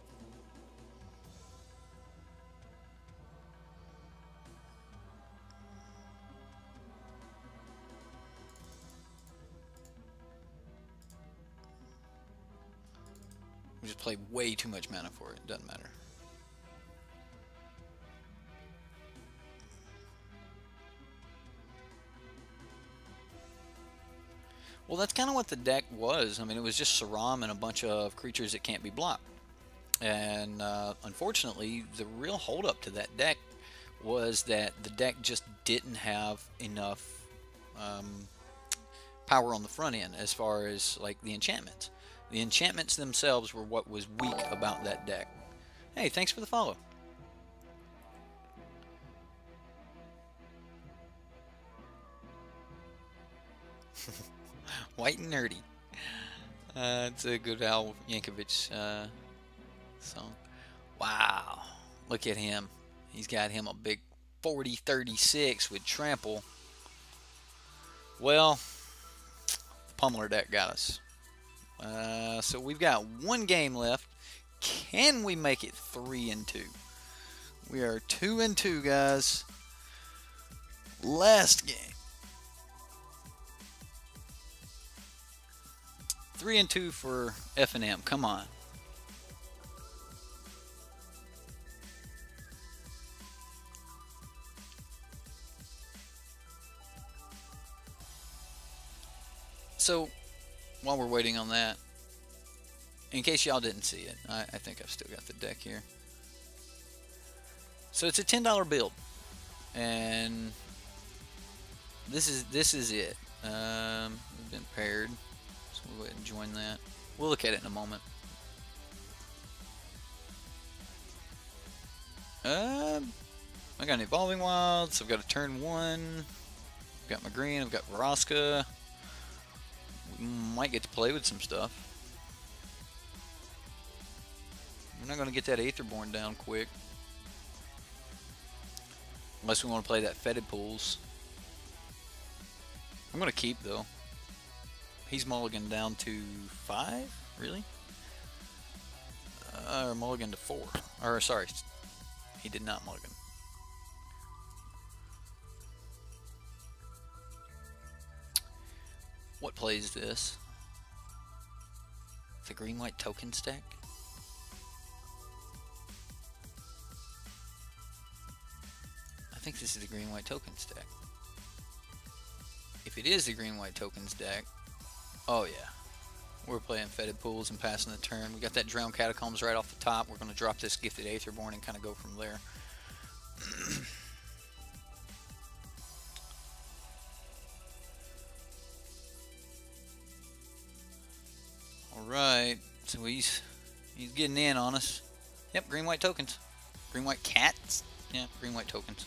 We just played way too much mana for it. It doesn't matter. Well, that's kind of what the deck was. I mean, it was just Saram and a bunch of creatures that can't be blocked. And unfortunately, the real holdup to that deck was that the deck just didn't have enough power on the front end as far as like the enchantments. The enchantments themselves were what was weak about that deck. Hey, thanks for the follow. White and nerdy. It's a good Al Yankovic song. Wow, look at him. He's got him a big 40-36 with trample. Well, the Pummeler deck got us. So we've got one game left. Can we make it 3-2? We are 2-2, guys. Last game. 3-2 for F&M. Come on. So, while we're waiting on that, in case y'all didn't see it, I think I've still got the deck here. So it's a $10 build, and this is it. We've been paired, so we'll go ahead and join that. We'll look at it in a moment. I got an Evolving Wilds. I've got a turn 1. I've got my green. I've got Vraska. We might get to play with some stuff. We're not going to get that Aetherborn down quick. Unless we want to play that Fetid Pools. I'm going to keep, though. He's mulligan down to 5? Really? Or mulligan to 4. Or, sorry. He did not mulligan. What plays this? The green-white token stack? I think this is the green-white token stack. If it is the green-white tokens deck, oh yeah. We're playing Fetid Pools and passing the turn. We got that Drowned Catacombs right off the top. We're going to drop this Gifted Aetherborn and kind of go from there. Alright, so he's getting in on us. Yep, green-white tokens. Green-white cats? Yeah, green-white tokens.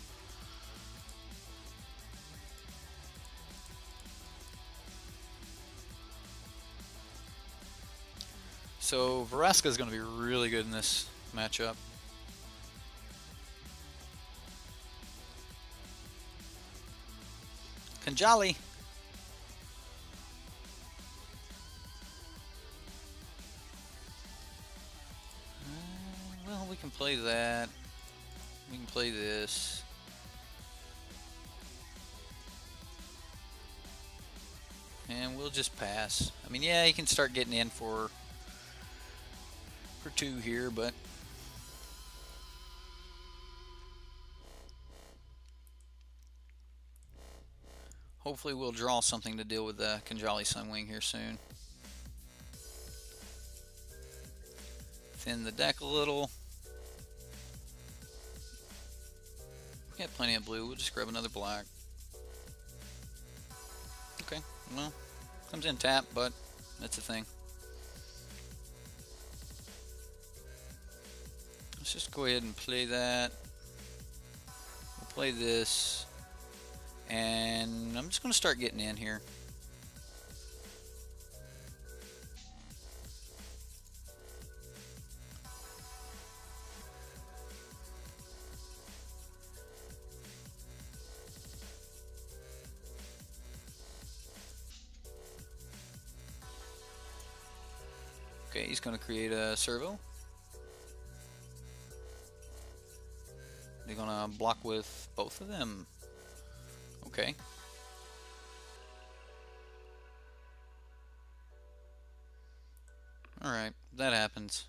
So Vraska is going to be really good in this matchup. Kanjali. Well, we can play that. We can play this. And we'll just pass. I mean, yeah, he can start getting in for 2 here, but hopefully we'll draw something to deal with the Kanjali Sunwing here soon. Thin the deck a little. Got plenty of blue. We'll just grab another black. Okay, well, comes in tap, but that's the thing. Let's just go ahead and play that. We'll play this. And I'm just going to start getting in here. Okay, he's going to create a servo. They're going to block with both of them. Okay. Alright, that happens.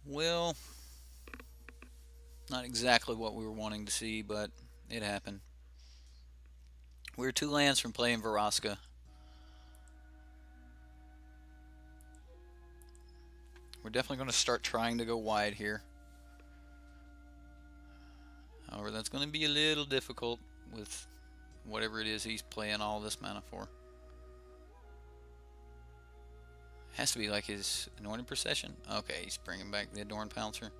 Well, not exactly what we were wanting to see, but it happened. We're 2 lands from playing Vraska. We're definitely going to start trying to go wide here. However, that's going to be a little difficult with whatever it is he's playing all this mana for. Has to be like his Anointed Procession. Okay, he's bringing back the Adorned Pouncer.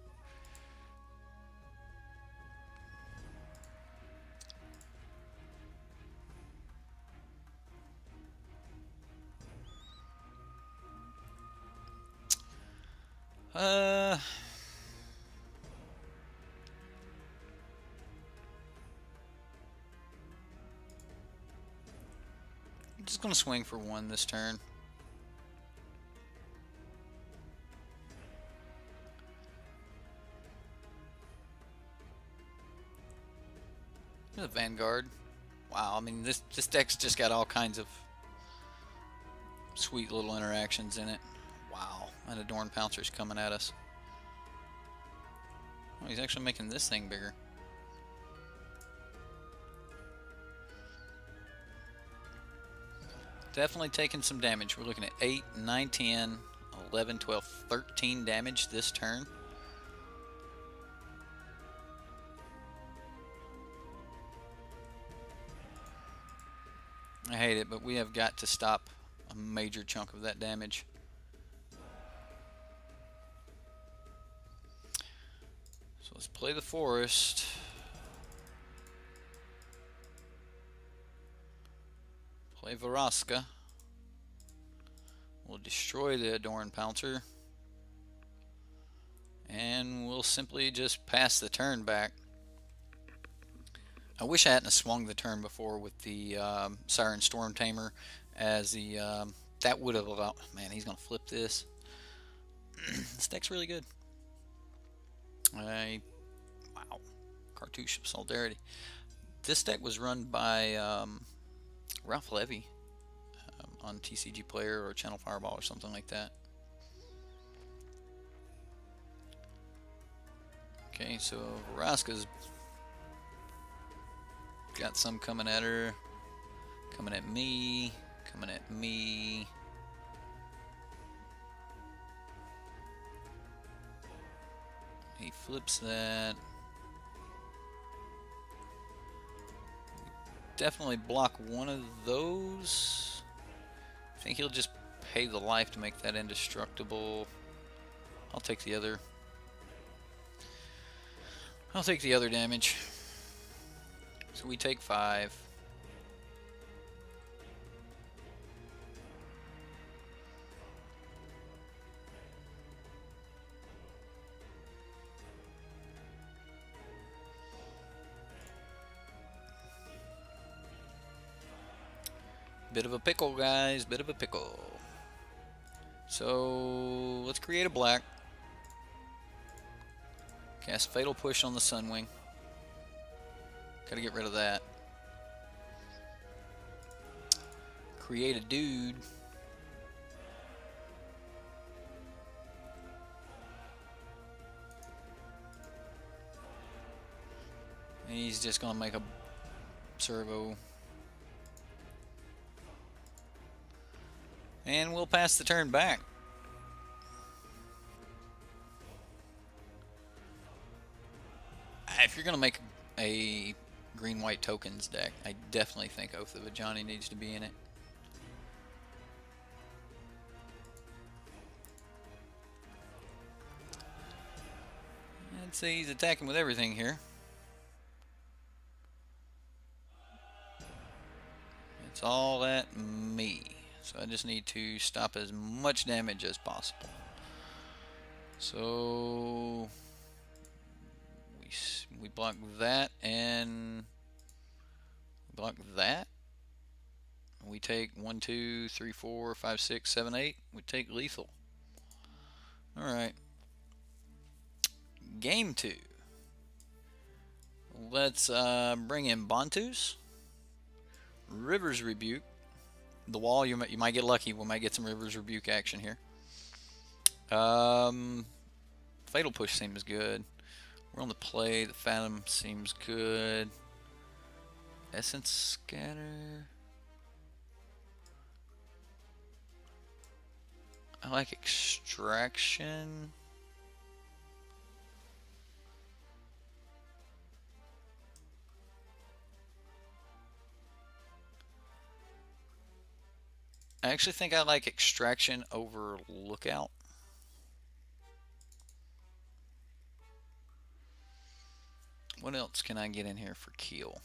I'm just gonna swing for one this turn. The Vanguard. Wow, I mean this deck's just got all kinds of sweet little interactions in it. Wow, and Adorned Pouncer's coming at us. Oh, he's actually making this thing bigger. Definitely taking some damage. We're looking at 8, 9, 10, 11, 12, 13 damage this turn. I hate it, but we have got to stop a major chunk of that damage. So let's play the forest. Play Vraska. We'll destroy the Adorned Pouncer. And we'll simply just pass the turn back. I wish I hadn't swung the turn before with the Siren Storm Tamer, as the that would have allowed. Man, he's gonna flip this. This deck's really good. Wow, Cartouche of Solidarity. This deck was run by Ralph Levy on TCG Player or Channel Fireball or something like that. Okay, so Vraska's got some coming at her, coming at me, coming at me. He flips that. Definitely block one of those. I think he'll just pay the life to make that indestructible. I'll take the other. I'll take the other damage. So we take 5. Bit of a pickle, guys. Bit of a pickle. So let's create a black. Cast Fatal Push on the Sunwing. Gotta get rid of that. Create a dude. And he's just gonna make a servo. And we'll pass the turn back. If you're gonna make a green-white tokens deck, I definitely think Oath of Ajani needs to be in it. Let's see, he's attacking with everything here. It's all at me. So I just need to stop as much damage as possible. So we block that and block that. We take 1, 2, 3, 4, 5, 6, 7, 8. We take lethal. Alright. Game 2. Let's bring in Bantus. River's Rebuke. The wall, you might get lucky. We might get some River's Rebuke action here. Fatal Push seems good. We're on the play. The Phantom seems good. Essence Scatter. I like Extraction. I actually think I like Extraction over Lookout. What else can I get in here for Keel?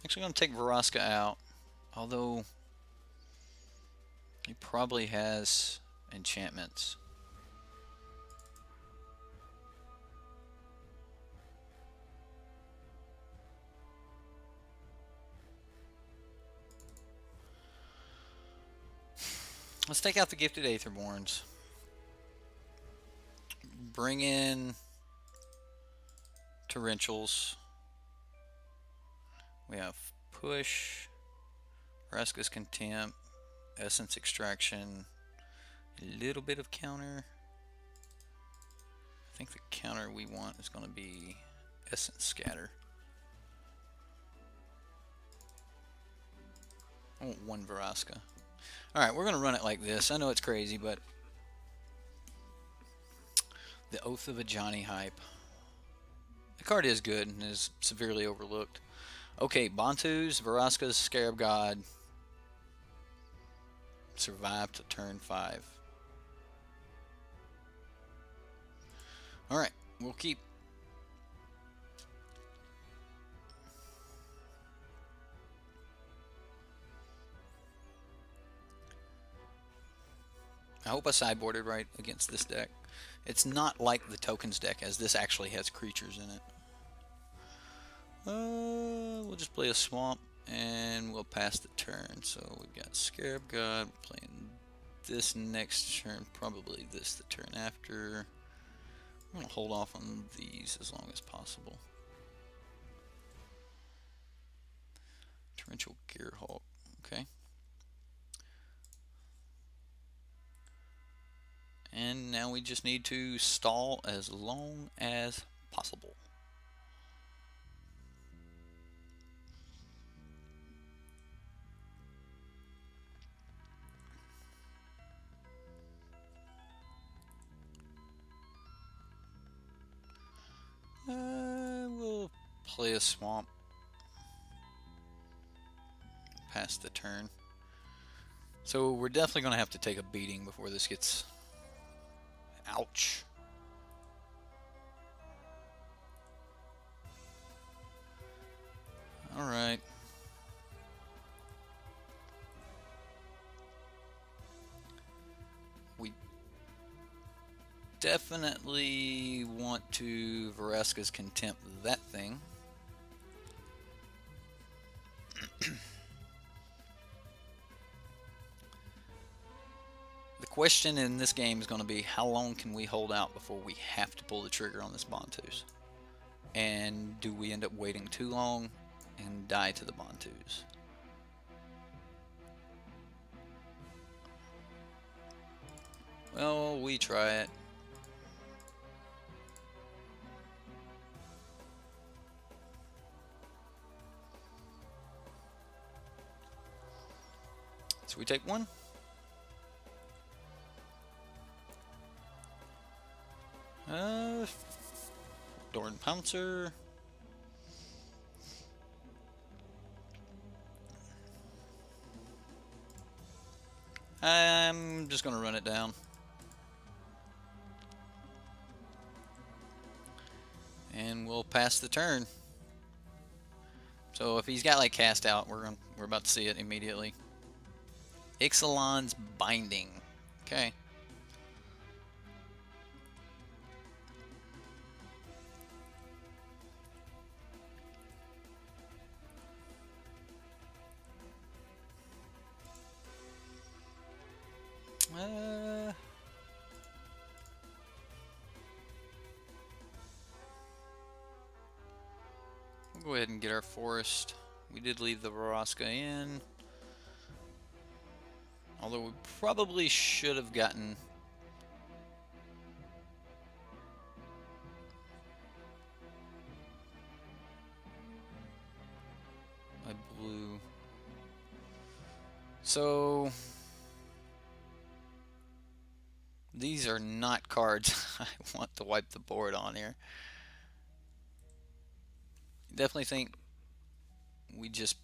Actually going to take Vraska out, although he probably has enchantments. Let's take out the Gifted Aetherborns. Bring in Torrentials. We have Push, Vraska's Contempt, Essence Extraction, a little bit of counter. I think the counter we want is going to be Essence Scatter. I want one Vraska. Alright, we're going to run it like this. I know it's crazy, but the Oath of a Johnny hype. The card is good and is severely overlooked. Okay, Bantus, Vraska's Scarab God. Survive to turn 5. Alright, we'll keep. I hope I sideboarded right against this deck. It's not like the tokens deck, as this actually has creatures in it. We'll just play a swamp and we'll pass the turn. So we've got Scarab God, we're playing this next turn, probably this the turn after. I'm going to hold off on these as long as possible. Torrential Gearhulk, okay. And now we just need to stall as long as possible. We'll play a swamp. Pass the turn. So we're definitely going to have to take a beating before this gets... Ouch. Alright. We definitely want to Vraska's Contempt that thing. The question in this game is going to be how long can we hold out before we have to pull the trigger on this Bantus? And do we end up waiting too long and die to the Bantus? Well, we try it. So we take one. Dorn Pouncer. I'm just going to run it down. And we'll pass the turn. So if he's got like cast out, we're about to see it immediately. Ixalan's Binding. Okay. We'll go ahead and get our forest. We did leave the Vraska in. Although we probably should have gotten a blue. So these are not cards I want to wipe the board on here. definitely think we just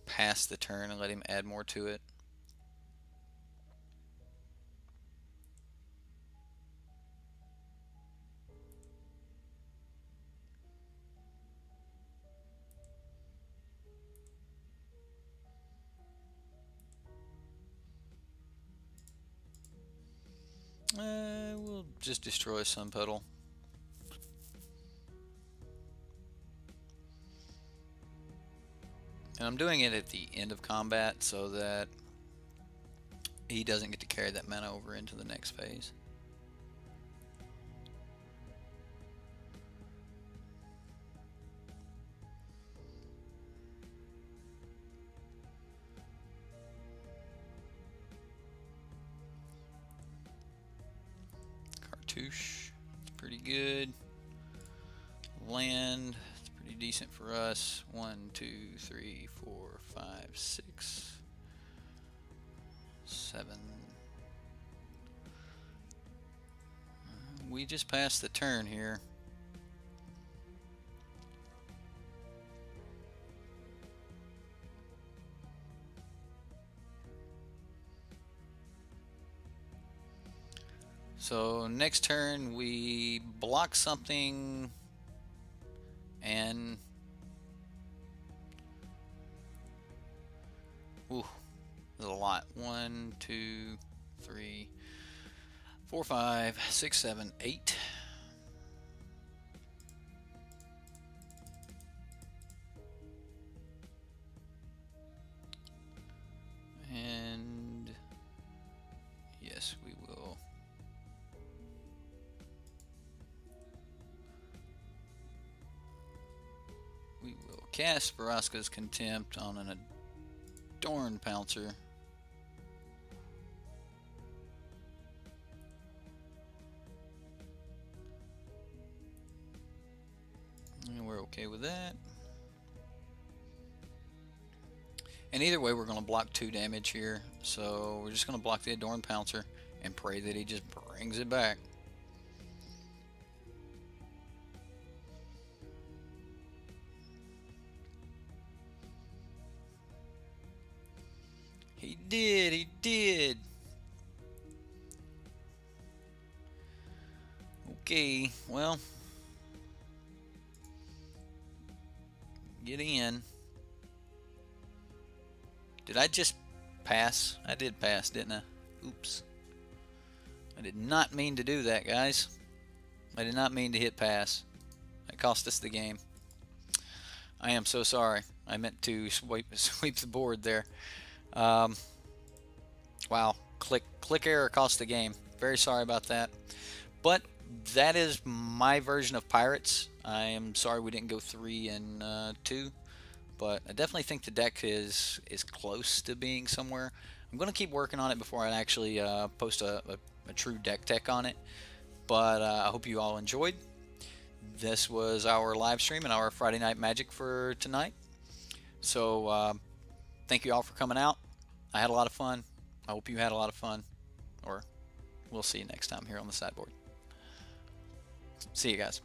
pass the turn and let him add more to it. We'll just destroy Sun Petal. And I'm doing it at the end of combat so that he doesn't get to carry that mana over into the next phase. Cartouche, it's pretty good. Land, it's pretty decent for us. 1, 2, 3, 4, 5, 6, 7. We just passed the turn here. So next turn we block something and ooh, there's a lot. 1, 2, 3, 4, 5, 6, 7, 8. And yes, we will. We will cast Vraska's Contempt on an Adorned Pouncer. And we're okay with that. And either way, we're going to block 2 damage here. So we're just going to block the Adorned Pouncer and pray that he just brings it back. He did, he did. Okay, well, get in. Did I just pass? I did pass, didn't I? Oops. I did not mean to do that, guys. I did not mean to hit pass. That cost us the game. I am so sorry. I meant to sweep the board there. Wow. Click error cost the game. Very sorry about that. But that is my version of Pirates. I am sorry we didn't go 3 and 2. But I definitely think the deck is close to being somewhere. I'm going to keep working on it before I actually post a true deck tech on it. But I hope you all enjoyed. This was our live stream and our Friday Night Magic for tonight. So thank you all for coming out. I had a lot of fun. I hope you had a lot of fun. Or we'll see you next time here on the Sideboard. See you guys.